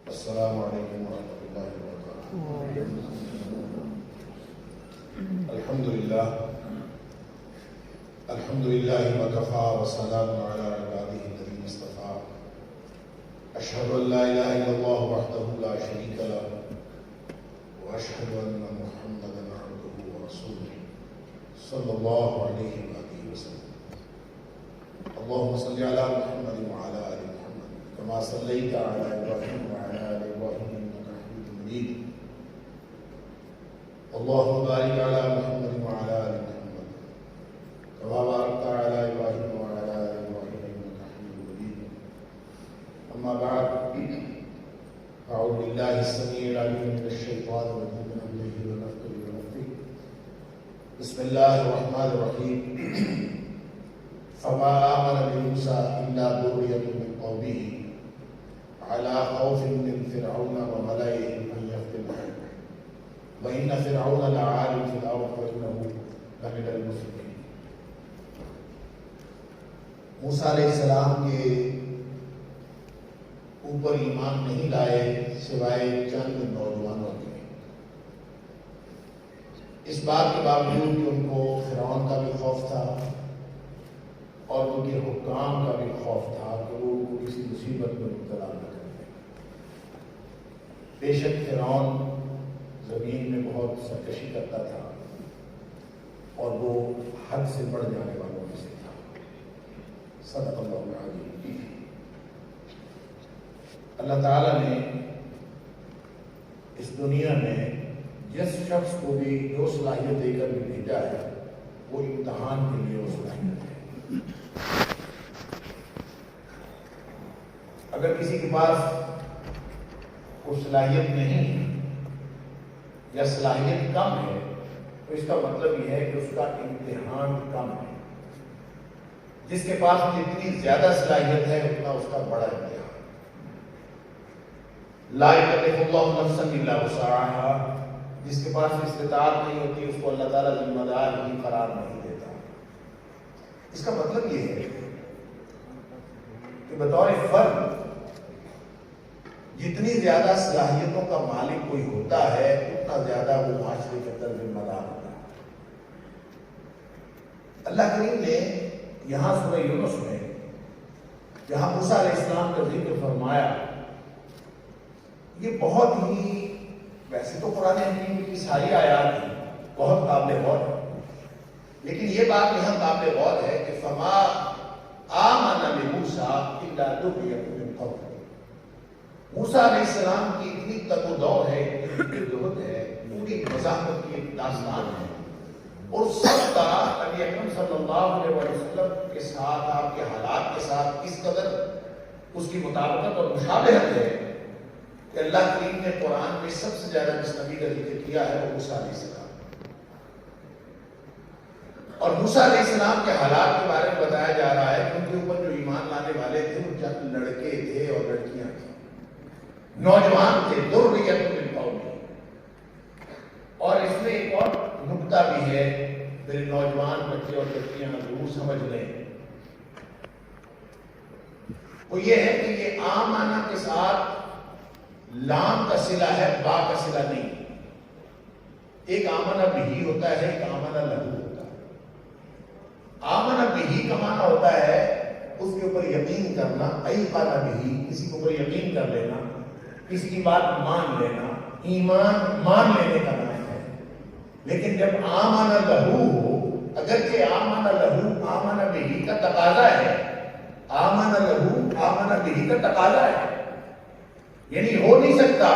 السلام علیکم ورحمۃ اللہ وبرکاتہ۔ الحمد للہ وکفیٰ وسلام علی عبادہ الذین اصطفیٰ۔ اشہد ان لا الہ الا اللہ وحدہ لا شریک لہ واشہد ان محمدا عبدہ ورسولہ صلی اللہ علیہ وآلہ وسلم۔ اللہم صل علی محمد وعلی آل محمد كما صليت على إبراهيم وعلى آل إبراهيم إنك حميد مجيد۔ اللهم بارك على محمد وعلى آل محمد كما باركت على إبراهيم وعلى آل إبراهيم إنك حميد مجيد۔ أما بعد، أعوذ بالله السميع العليم من الشيطان الرجيم من همزه ونفخه ونفثه۔ بسم الله الرحمن الرحيم۔ فما آمن لموسى إلا ذرية من قومه على خوف من فرعون وملئهم أن يفتنهم وإن فرعون لعال في الأرض وإنه لمن المفسدين۔ موسیٰ علیہ السلام کے اوپر ایمان نہیں لائے سوائے چند نوجوانوں کے، اس بات کے باوجود کہ ان کو فرعون کا بھی خوف تھا اور ان کے حکام کا بھی خوف تھا کہ وہ ان کو کسی مصیبت میں مبتلا نہ کر دیں۔ بے شک فرعون زمین میں بہت سرکشی کرتا تھا اور وہ حد سے بڑھ جانے والوں میں سے تھا۔ صدق اللہ العظیم۔ اللہ تعالیٰ نے اس دنیا میں جس شخص کو بھی جو صلاحیت دے کر بھی بھیجا ہے وہ امتحان کے لیے وہ صلاحیت ہے۔ اگر کسی کے پاس کوئی صلاحیت نہیں یا صلاحیت کم ہے تو اس کا مطلب یہ ہے کہ اس کا امتحان کم ہے۔ جس کے پاس جتنی زیادہ صلاحیت ہے اتنا اس کا بڑا امتحان۔ لا یکلف اللہ نفسا الا وسعها، جس کے پاس استطاعت نہیں ہوتی اس کو اللہ تعالیٰ ذمہ دار ہی قرار نہیں دیتا۔ اس کا مطلب یہ ہے کہ بطور فرد جتنی زیادہ صلاحیتوں کا مالک کوئی ہوتا ہے اتنا زیادہ وہ معاشرے کے اندر ذمہ دار ہوتا ہے۔ اللہ کریم نے یہاں سورہ یونس میں جہاں موسیٰ علیہ السلام کا ذکر فرمایا، یہ بہت ہی، ویسے تو قرآن حکیم کی ساری آیات ہیں بہت قابل غور ہے، لیکن یہ بات یہاں قابل غور ہے کہ فما آمن لموسیٰ الا ذریۃ من قومہ۔ موسیٰ علیہ السلام کی اتنی تگ و دو ہے، اتنی جہد ہے، پوری مزاحمت کی داستان ہے، اور سب طرح نبی اکرم صلی اللہ علیہ وسلم کے ساتھ، آپ کے حالات کے ساتھ اس قدر اس کی مطابقت اور مشابہت ہے کہ اللہ کریم نے قرآن میں سب سے زیادہ جس نبی کا ذکر کیا ہے وہ موسیٰ علیہ السلام، اور موسیٰ علیہ السلام کے حالات کے بارے میں بتایا جا رہا ہے کہ ان کے اوپر جو ایمان لانے والے تھے وہ چند لڑکے تھے اور لڑکیاں تھیں، نوجوان تھے، ذریۃ من قومہ۔ اور اس میں ایک اور نکتہ بھی ہے، میرے نوجوان بچے اور لڑکیاں ضرور سمجھ لیں، وہ یہ ہے کہ یہ آمنہ کے ساتھ لام کا صلہ ہے، با کا صلہ نہیں۔ ایک آمنہ بہی ہوتا ہے، ایک آمنہ لہو ہوتا ہے۔ آمنہ بہی کا معنی ہوتا ہے اس کے اوپر یقین کرنا، ایقن بہی، کسی کے اوپر یقین کر لینا، کسی کی بات مان لینا، ایمان مان لینے کا نام ہے۔ لیکن جب آمنہ لہو ہو، اگرچہ آمنہ لہو آمنہ بہی کا تقاضا ہے، آمنہ لہو آمنہ بہی کا تقاضا ہے، یعنی ہو نہیں سکتا۔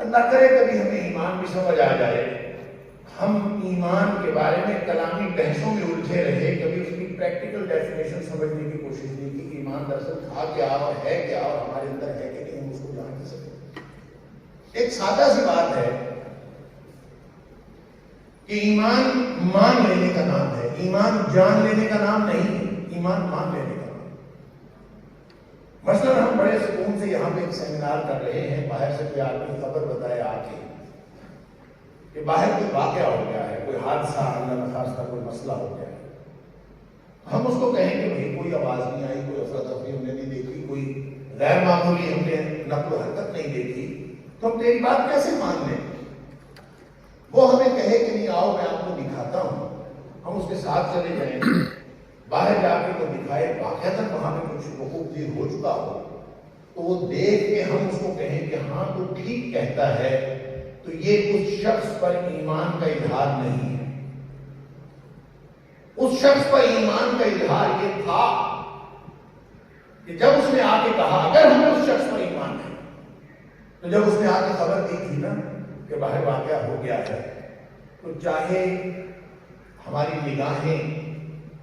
اللہ کرے کبھی ہمیں ایمان بھی سمجھ آ جائے، ہم ایمان کے بارے میں کلامی بحثوں میں الجھے رہے، کبھی اس کی پریکٹیکل ڈیفینیشن سمجھنے کی کوشش نہیں کی کہ ایمان دراصل تھا کیا اور ہے کیا اور ہمارے اندر ہے کہ نہیں، ہم اس کو جان نہیں سکتے۔ ایک سادہ سی بات ہے کہ ایمان مان لینے کا نام ہے، ایمان جان لینے کا نام نہیں ہے، ایمان مان لینے کا نام۔ مثلا ہم بڑے سکون سے یہاں پہ ایک سیمینار کر رہے ہیں، باہر سے کوئی آدمی خبر بتائے آ کے کہ باہر کوئی واقعہ ہو گیا ہے، کوئی حادثہ، اللہ نخواستہ کوئی مسئلہ ہو گیا ہے، ہم اس کو کہیں کہ بھائی کوئی آواز نہیں آئی، کوئی افراتفری ہم نے نہیں دیکھی، کوئی غیر معمولی ہم نے نقل و حرکت نہیں دیکھی تو ہم تیری بات کیسے مان لیں؟ وہ ہمیں کہے کہ نہیں آؤ میں آپ کو دکھاتا ہوں، ہم اس کے ساتھ چلے جائیں، باہر جا کے وہ دکھائے، واقعتاً وہاں پہ کچھ وقوف دیر ہو چکا ہو تو وہ دیکھ کے ہم اس کو کہیں کہ ہاں تو ٹھیک کہتا ہے، تو یہ اس شخص پر ایمان کا اظہار نہیں ہے۔ اس شخص پر ایمان کا اظہار یہ تھا کہ جب اس نے آ کے کہا اگر ہم اس شخص پر ایمان ہے، تو جب اس نے آ کے خبر دی تھی نا کہ باہر واقعہ ہو گیا ہے، تو چاہے ہماری نگاہیں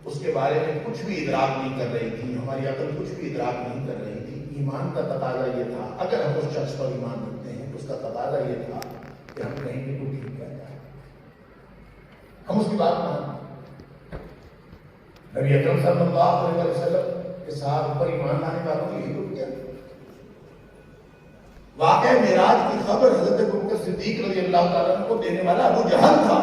اس کے بارے میں کچھ بھی ادراک نہیں کر رہی تھی، ہماری عقل کچھ بھی ادراک نہیں کر رہی تھی، ایمان کا تقاضا یہ تھا اگر ہم اس شخص پر ایمان رکھتے ہیں تو اس کا تقاضا یہ تھا کہ ہم کہیں گے تو ٹھیک کہتا ہے، ہم اس کی بات مانیں۔ نبی اکرم صلی اللہ علیہ وسلم کے ساتھ پر ایمان لانے والوں کی یہی تو کیا واقعہ معراج کی خبر حضرت ابوبکر صدیق رضی اللہ تعالیٰ عنہ کو دینے والا ابو جہل تھا،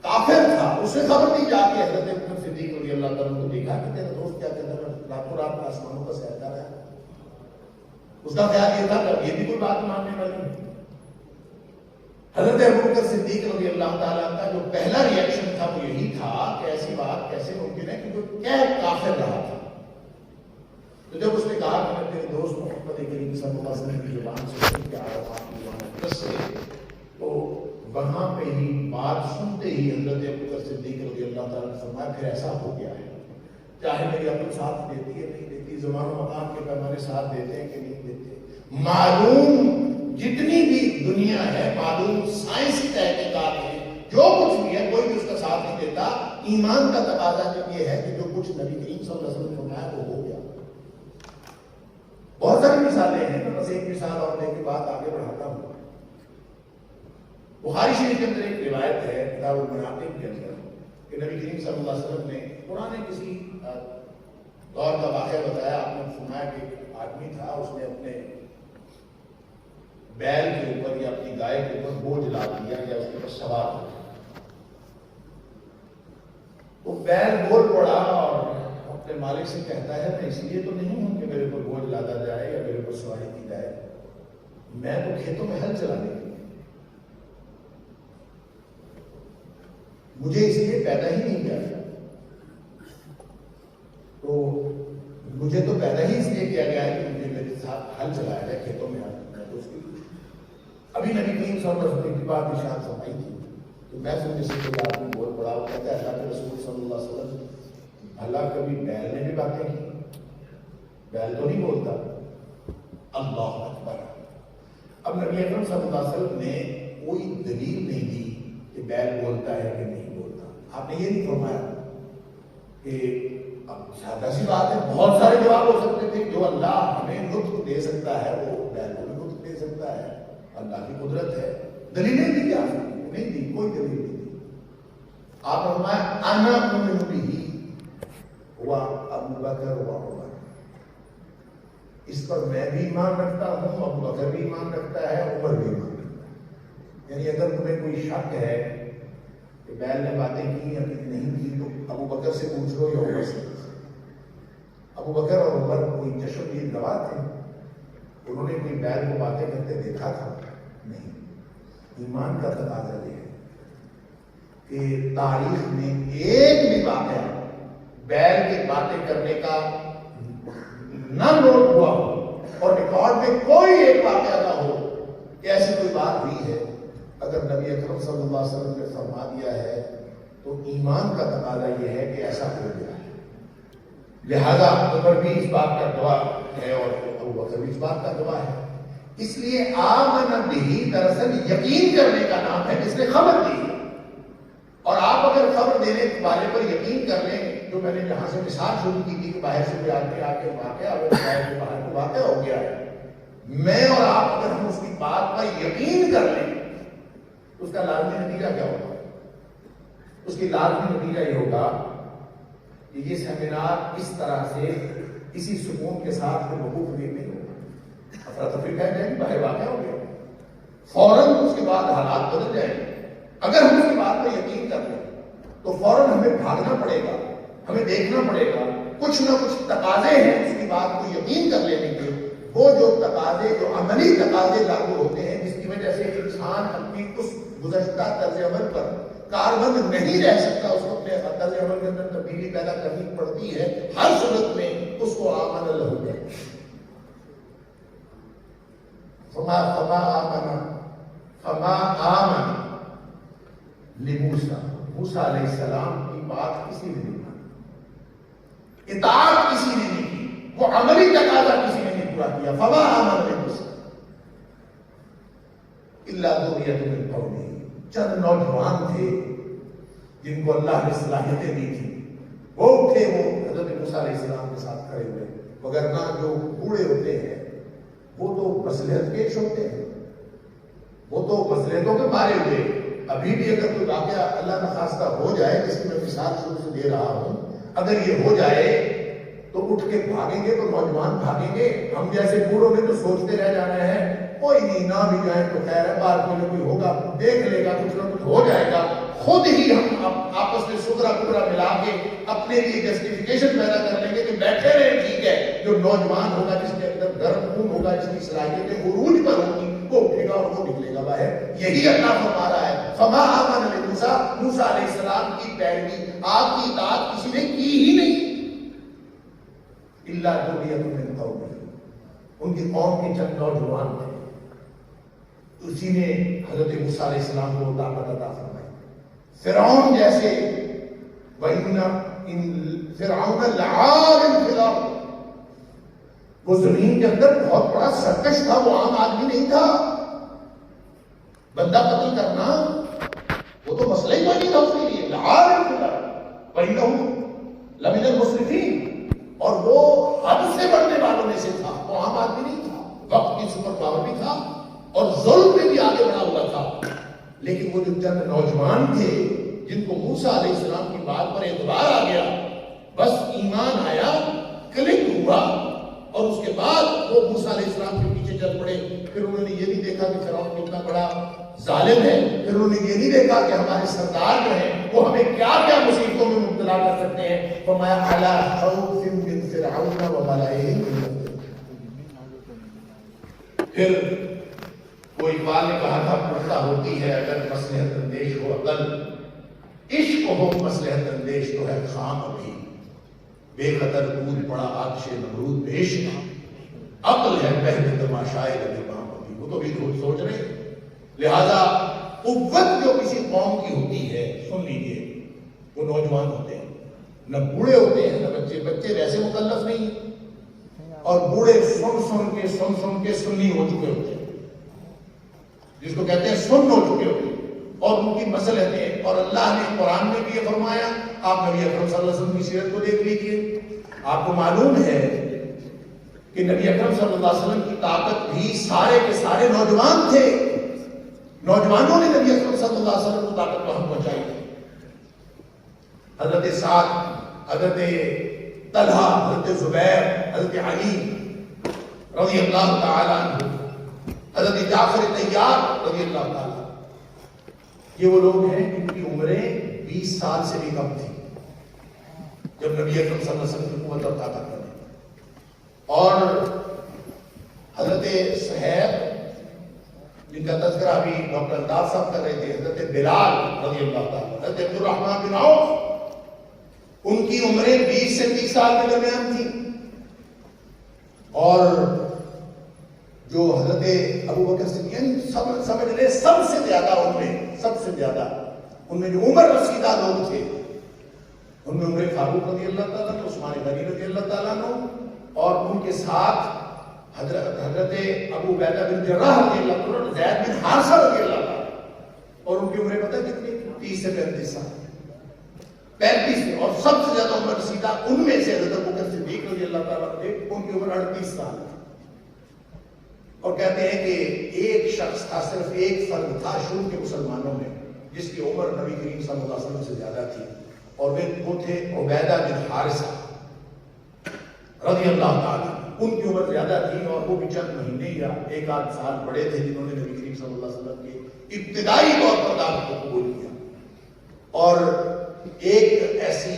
کافر تھا، اسے خبر دی جا کے حضرت ابوبکر صدیق رضی اللہ تعالیٰ عنہ کو دیکھا کہ تیرا دوست کیا کہتا ہے، راتوں رات آسمانوں کا سیر کر رہا ہے۔ اس کا خیال یہ تھا کہ یہ بھی کوئی بات ماننے والی نہیں۔ حضرت ابوبکر صدیق رضی اللہ تعالیٰ عنہ کا جو پہلا ری ایکشن تھا وہ یہی تھا کہ ایسی بات کیسے ممکن ہے کہ جو کیا کافر رہا تھا۔ تو جب اس نے کہا کہ میں تیرے دوست محمد کریم صلی اللہ علیہ وسلم کی زبان سے کیا تو وہاں پہ ہی بات سنتے ہی حضرت ابوبکر صدیق رضی اللہ تعالیٰ نے فرمایا پھر ایسا ہو گیا ہے، چاہے میری عقل ساتھ دیتی ہے نہیں دیتی، زمان و مکان کے پیمانے ساتھ دیتے ہیں کہ نہیں دیتے، معلوم جتنی بھی دنیا ہے، معلوم سائنسی تحقیقات ہے، جو کچھ بھی ہے کوئی بھی اس کا ساتھ نہیں دیتا، ایمان کا تقاضا جب یہ ہے کہ جو کچھ نبی کریم صلی اللہ علیہ وسلم نے فرمایا وہ ہو گیا۔ بہت ساری مثالیں ہیں، میں بس ایک مثال اور دے کے بات آگے بڑھاتا ہوں۔ بخاری شریف کے اندر ایک روایت ہے کتاب المناقب کے اندر کہ نبی کریم صلی اللہ علیہ وسلم نے قرآن کسی دور کا واقعہ بتایا، آپ نے فرمایا کہ ایک آدمی تھا، اس نے اپنے بیل کے اوپر یا اپنی گائے کے اوپر بوجھ لاد دیا یا اس کے اوپر سوار ہو گیا، وہ بیل بول پڑا اور اپنے مالک سے کہتا ہے میں اس لیے تو نہیں ہوں کہ میرے اوپر بوجھ لادا جائے یا میرے اوپر سواری کی جائے، میں تو کھیتوں میں ہل چلانے کے لیے، مجھے اس لیے پیدا ہی نہیں کیا گیا، تو مجھے تو پیدا ہی اس لیے کیا گیا ہے کہ مجھے میرے ساتھ ہل چلایا جائے کھیتوں میں اس کی۔ ابھی نبی کریم صلی اللہ علیہ وسلم کی بات ارشاد فرمائی تھی تو میں سمجھے سے کوئی آدمی بول پڑا، وہ کہتا ہے اللہ کے رسول صلی اللہ علیہ وسلم بھلا کبھی بیل نے بھی باتیں کی؟ بیل تو نہیں بولتا۔ اللہ اکبر۔ اب نبی اکرم صلی اللہ علیہ وسلم نے کوئی دلیل نہیں دی کہ بیل بولتا ہے کہ نہیں بولتا، آپ نے یہ نہیں فرمایا کہ اب سادہ سی بات ہے، بہت سارے جواب ہو سکتے تھے، جو اللہ ہمیں لطف دے سکتا ہے وہ بیل کو بھی لطف دے سکتا ہے، اللہ کی قدرت ہے، دلیلیں دی جا سکتی نہیں دی، کوئی دلیل نہیں دی۔ آپ نے فرمایا انا مؤمن بہ و ابو بکر و عمر، اس پر میں بھی ایمان رکھتا ہوں، ابو بکر بھی ایمان رکھتا ہے، عمر بھی ایمان رکھتا ہے۔ یعنی اگر تمہیں کوئی شک ہے کہ بیل نے باتیں کی یا نہیں کی تو ابو بکر سے پوچھ لو یا عمر سے۔ ابو بکر اور عمر کوئی چشمدید گواہ تھے، انہوں نے کوئی بیل کو باتیں کرتے دیکھا تھا نہیں۔ ایمان کا تقاضا یہ ہے کہ تاریخ میں ایک بھی واقعہ بیل کی باتیں کرنے کا نہ نوٹ ہوا ہو اور ریکارڈ میں کوئی ایک واقعہ نہ ہو کہ ایسی کوئی بات ہوئی ہے، اگر نبی اکرم صلی اللہ علیہ وسلم نے فرما دیا ہے تو ایمان کا تقاضا یہ ہے کہ ایسا ہو گیا ہے۔ لہذا عمر بھی اس بات کا گواہ ہے اور ابو بکر بھی اس بات کا گواہ ہے۔ اس لیے آمن بہ دراصل یقین کرنے کا نام ہے جس نے خبر دی، اور آپ اگر خبر دینے والے پر یقین کر لیں، جو میں نے جہاں سے مثال شروع کی تھی کہ باہر سے کوئی آدمی آ کے واقعہ باہر کو واقعہ ہو گیا ہے، میں اور آپ اگر ہم اس کی بات پر یقین کر لیں اس کا لازمی نتیجہ کیا ہوگا؟ اس کی لازمی نتیجہ یہ ہوگا کہ یہ سیمینار اس طرح سے کسی سکون کے ساتھ وقوف نہیں ہوگا، افراتفری پھیل جائے گی، باہر واقعہ ہو گیا، فوراً اس کے بعد حالات بدل جائیں گے۔ اگر ہم اس کی بات پر یقین کر لیں تو فوراً ہمیں بھاگنا پڑے گا، ہمیں دیکھنا پڑے گا، کچھ نہ کچھ تقاضے ہیں اس کی بات کو یقین کر لینے کے وہ جو تقاضے، جو عملی تقاضے لاگو ہوتے ہیں، جس کی وجہ سے انسان اپنی اس گزشتہ طرز عمل پر کاربند نہیں رہ سکتا، اس کو اپنے طرز عمل کے اندر تبدیلی پیدا کرنی پڑتی ہے، ہر صورت میں اس کو آمن لہو ہے۔ فما آمن لموسیٰ، موسیٰ علیہ السلام کی بات کسی نے نہیں مانی، اطاعت کسی نے نہیں کی، وہ عملی تقاضا کسی نے نہیں پورا کیا۔ فما آمن لموسیٰ الا ذریۃ من قومہ، چند نوجوان تھے جن کو اللہ نے صلاحیتیں دی تھی، وہ تھے وہ حضرت موسیٰ علیہ السلام کے ساتھ کھڑے ہوئے، وگرنہ جو بوڑھے ہوتے ہیں وہ تو مصلحت پیش ہوتے ہیں، وہ تو مصلحتوں کے مارے ہوئے۔ ابھی بھی اگر کوئی واقعہ اللہ نخواستہ ہو جائے، جس کی میں مثال شروع سے دے رہا ہوں، اگر یہ ہو جائے تو اٹھ کے بھاگیں گے، تو نوجوان بھاگیں گے۔ ہم جیسے بوڑھوں میں تو سوچتے رہ جانا ہے، کوئی نہیں، نہ بھی جائیں تو خیر ہے، باہر کوئی نہ کوئی ہوگا، دیکھ لے گا، کچھ نہ کچھ ہو جائے گا۔ خود ہی ہم آپس میں سدرا کبرا ملا کے اپنے لیے جسٹیفیکیشن پیدا کر لیں گے کہ بیٹھے رہے، ٹھیک ہے۔ جو نوجوان ہوگا، جس کے اندر گرم خون ہوگا، جس کی صلاحیتیں عروج پر ہوں گی، وہ اٹھے گا اور وہ نکلے گا باہر۔ یہی اللہ فرما رہا ہے، فما آمن لموسیٰ، موسیٰ علیہ السلام کی پیروی، آپ کی اطاعت کسی نے کی ہی نہیں، الا ذریۃ من قومہ، ان کی قوم کے چند نوجوان تھے، اسی نے حضرت موسیٰ علیہ السلام کو طاقت عطا فرمائی۔ فرعون جیسے، وَإِنَّ فِرْعَوْنَ لَعَالٍ فِي الْأَرْضِ، وہ زمین کے اندر بہت بڑا سرکش تھا، وہ عام آدمی نہیں تھا۔ بندہ قتل کرنا وہ تو مسئلہ ہی کوئی نہیں تھا اس کے لیے۔ لَعَالٍ فِي الْأَرْضِ وَإِنَّهُ لَمِنَ الْمُسْرِفِينَ، اور وہ حد سے بڑھنے والوں میں سے تھا، وہ عام آدمی نہیں تھا، وقت کی سپر پاور بھی تھا اور ظلم میں بھی آگے بڑھا ہوا تھا۔ لیکن وہ جو چند نوجوان تھے جن کو موسیٰ علیہ السلام کی بات پر اعتبار آ گیا، بس ایمان آیا، کلک ہوا، اور اس کے بعد وہ موسیٰ علیہ السلام کے پیچھے چل پڑے۔ پھر انہوں نے یہ نہیں دیکھا کہ فرعون کتنا بڑا ظالم ہے، پھر انہوں نے یہ نہیں دیکھا کہ ہمارے سردار جو ہیں وہ ہمیں کیا کیا مصیبتوں میں مبتلا کر سکتے ہیں۔ فرمایا علی خوف من فرعون وملئہ، پھر وہ اقبال نے کہا تھا، پڑھتا ہوتی ہے اگر مصلحت اندیش ہو عقل، عشق ہو مصلحت اندیش تو ہے خام ابھی، بے خطر دود پڑا آتش نمرود پیش، عقل ہے پہلے تماشائے لگے بام ابھی۔ وہ تو بھی سوچ رہے ہیں۔ لہذا قوت جو کسی قوم کی ہوتی ہے، سن لیجیے، وہ نوجوان ہوتے ہیں، نہ بوڑھے ہوتے ہیں نہ بچے۔ بچے ویسے مکلف نہیں ہیں، اور بوڑھے سن کے سنی ہو چکے ہوتے ہیں، جس کو کہتے ہیں سن ہو چکے ہوتے ہیں، اور ان کی مصلحتیں، اور اللہ نے قرآن میں بھی یہ فرمایا۔ آپ نبی اکرم صلی اللہ علیہ وسلم کی سیرت کو دیکھ لیجیے، آپ کو معلوم ہے کہ نبی اکرم صلی اللہ علیہ وسلم کی طاقت بھی سارے کے سارے نوجوان تھے، نوجوانوں نے نبی اکرم صلی اللہ علیہ وسلم کو طاقت وہاں پہنچائی تھی۔ حضرت سعد، حضرت طلحہ، حضرت زبیر، حضرت علی رضی اللہ تعالیٰ عنہ، حضرت جعفر طیار رضی اللہ تعالیٰ، یہ وہ لوگ ہیں جن کی عمریں 20 سال سے بھی کم تھی جب نبی اکرم صلی اللہ علیہ وسلم کی قوت اور طاقت بنی۔ اور حضرت صہیب، جن کا تذکرہ ابھی ڈاکٹر الطاف صاحب کر رہے تھے، حضرت بلال رضی اللہ تعالیٰ، حضرت عبد الرحمن بن عوف، ان کی عمریں 20 سے 30 سال کے درمیان تھی۔ اور جو حضرت ابو بکر صدیق، سمجھ لیں سب سے زیادہ ان میں جو عمر رسیدہ لوگ تھے، ان میں عمر فاروق رضی اللہ تعالیٰ عنہ، عثمان غنی رضی اللہ تعالیٰ عنہ، اور ان کے ساتھ حضرت ابو عبیدہ بن جراح رضی اللہ تعالیٰ عنہ، زید بن حارثہ رضی اللہ تعالیٰ عنہ، اور ان کی عمریں پتہ کتنی؟ 30 سے 35 سال، 35 سے، اور سب سے زیادہ عمر رسیدہ ان میں سے حضرت ابو بکر صدیق رضی اللہ تعالیٰ عنہ، ان کی عمر 38 سال تھی۔ اور کہتے ہیں کہ ایک شخص تھا، صرف ایک فرد تھا شروع کے مسلمانوں میں، جس کی عمر نبی کریم صلی اللہ علیہ وسلم سے زیادہ تھی، اور وہ تھے عبیدہ بن حارثہ رضی اللہ تعالیٰ۔ ان کی عمر زیادہ تھی، اور وہ بھی چند مہینے یا ایک آدھ سال بڑے تھے جنہوں نے نبی کریم صلی اللہ علیہ وسلم کے ابتدائی طور پر دعوت کو قبول کیا۔ اور ایک ایسی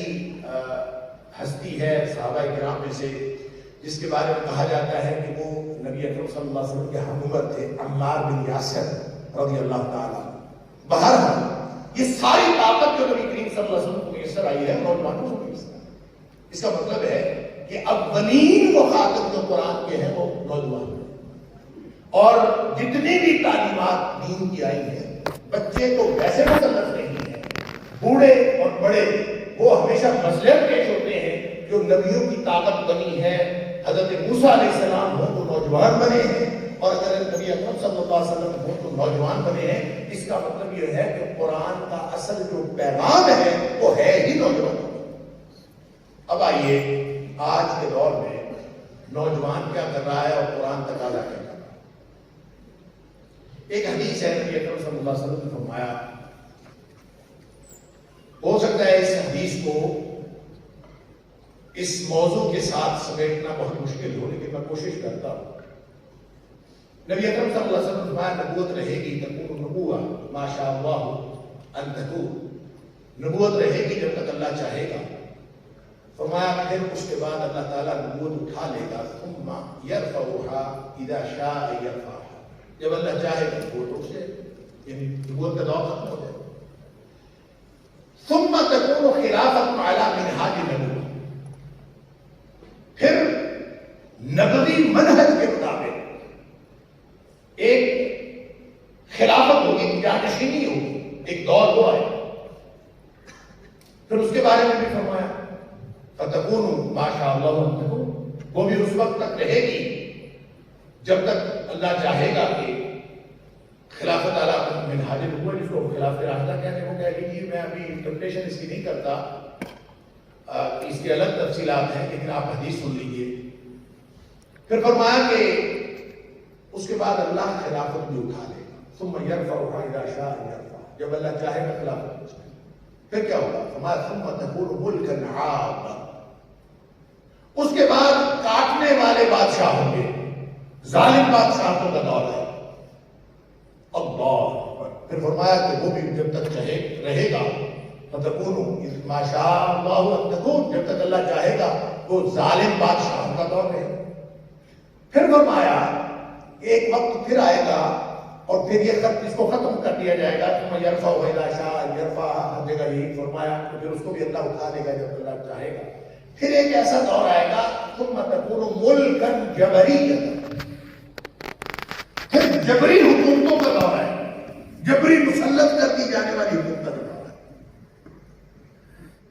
ہستی ہے صحابہ کرام میں سے جس کے بارے میں کہا جاتا ہے کہ وہ نبی اکرم صلی اللہ علیہ وسلم کے ہم عمر تھے، عمار بن یاسر رضی اللہ تعالیٰ۔ بہرحال یہ ساری طاقت جو نبی کریم صلی اللہ علیہ وسلم کو میسر آئی ہے نوجوانوں کو میسر آئی۔ اس کا مطلب ہے کہ اولین مخاطب جو قرآن کے ہیں وہ نوجوان ہیں، اور جتنی بھی تعلیمات دین کی آئی ہیں بچے تو ویسے مسلط نہیں ہیں، بوڑھے اور بڑے وہ ہمیشہ مصلحت پیش ہوتے ہیں۔ جو نبیوں کی طاقت بنی ہے، حضرت موسیٰ علیہ السلام ہو تو نوجوان بنے ہیں، اور اگر نبی اکرم صلی اللہ علیہ وسلم ہو تو نوجوان بنے ہیں۔ اس کا مطلب یہ ہے کہ قرآن کا اصل جو پیغام ہے وہ ہے ہی نوجوان۔ اب آئیے آج کے دور میں نوجوان کیا کر رہا ہے اور قرآن تقاضا کیا کر رہا ہے۔ ایک حدیث ہے، نبی اکرم صلی اللہ علیہ وسلم نے فرمایا، ہو سکتا ہے اس حدیث کو اس موضوع کے ساتھ سمیٹنا بہت مشکل ہو، لیکن میں کوشش کرتا ہوں۔ نبی اکرم صلی اللہ علیہ وسلم نے فرمایا نبوت رہے گی، تکون نبوہ ما شاء اللہ ان تکون، نبوت رہے گی جب تک اللہ چاہے گا۔ فرمایا پھر اس کے بعد اللہ تعالیٰ نبوت اٹھا لے گا، ثم یرفعها اذا شاء یرفعها، جب اللہ چاہے گا نبوت سے، یعنی نبوت کا دور ختم ہو جائے۔ ثم تکون خلافۃ علی منہاج النبوۃ، پھر نبوی منہج کے مطابق ایک خلافت ہوگی، جانشینی ہوگی، ایک دور وہ آئے۔ پھر اس کے بارے میں بھی فرمایا فتکون ما شاء اللہ ان تکون، وہ بھی اس وقت تک رہے گی جب تک اللہ چاہے گا کہ خلافت علی منہاج النبوۃ، جس کو خلافت راستہ کہتے ہیں، وہ کہہ لیجیے، میں ابھی انٹرپریشن اس کی نہیں کرتا، اس کی الگ تفصیلات ہیں، لیکن آپ حدیث سن لیجیے۔ پھر فرمایا کہ اس کے بعد اللہ خلافت بھی اٹھا لے گا، ثم یرفعها اذا شاء یرفع، جب اللہ چاہے گا خلافت اٹھائے گا۔ پھر کیا ہوگا؟ فرمایا ثم تکون ملکا عاما، اس کے بعد کاٹنے والے بادشاہ ہوں گے، ظالم بادشاہوں کا دور ہے۔ اللہ اکبر۔ پھر فرمایا کہ وہ بھی جب تک رہے گا، فتکون ما شاء اللہ ان تکون، جب تک اللہ چاہے گا وہ ظالم بادشاہوں کا دور ہے۔ پھر فرمایا ایک وقت پھر آئے گا اور پھر یہ خط اس کو ختم کر دیا جائے گا، ثم یرفعها اذا شاء یرفع، ہر جگہ یہی فرمایا، تو پھر اس کو بھی اللہ اٹھا لے گا جب اللہ چاہے گا۔ پھر ایک ایسا دور آئے گا ثم تکون ملکا جبریا، پھر جبری حکومتوں کا دور آئے گا، جبری مسلط کر دی جانے والی حکومت کا دور ہے۔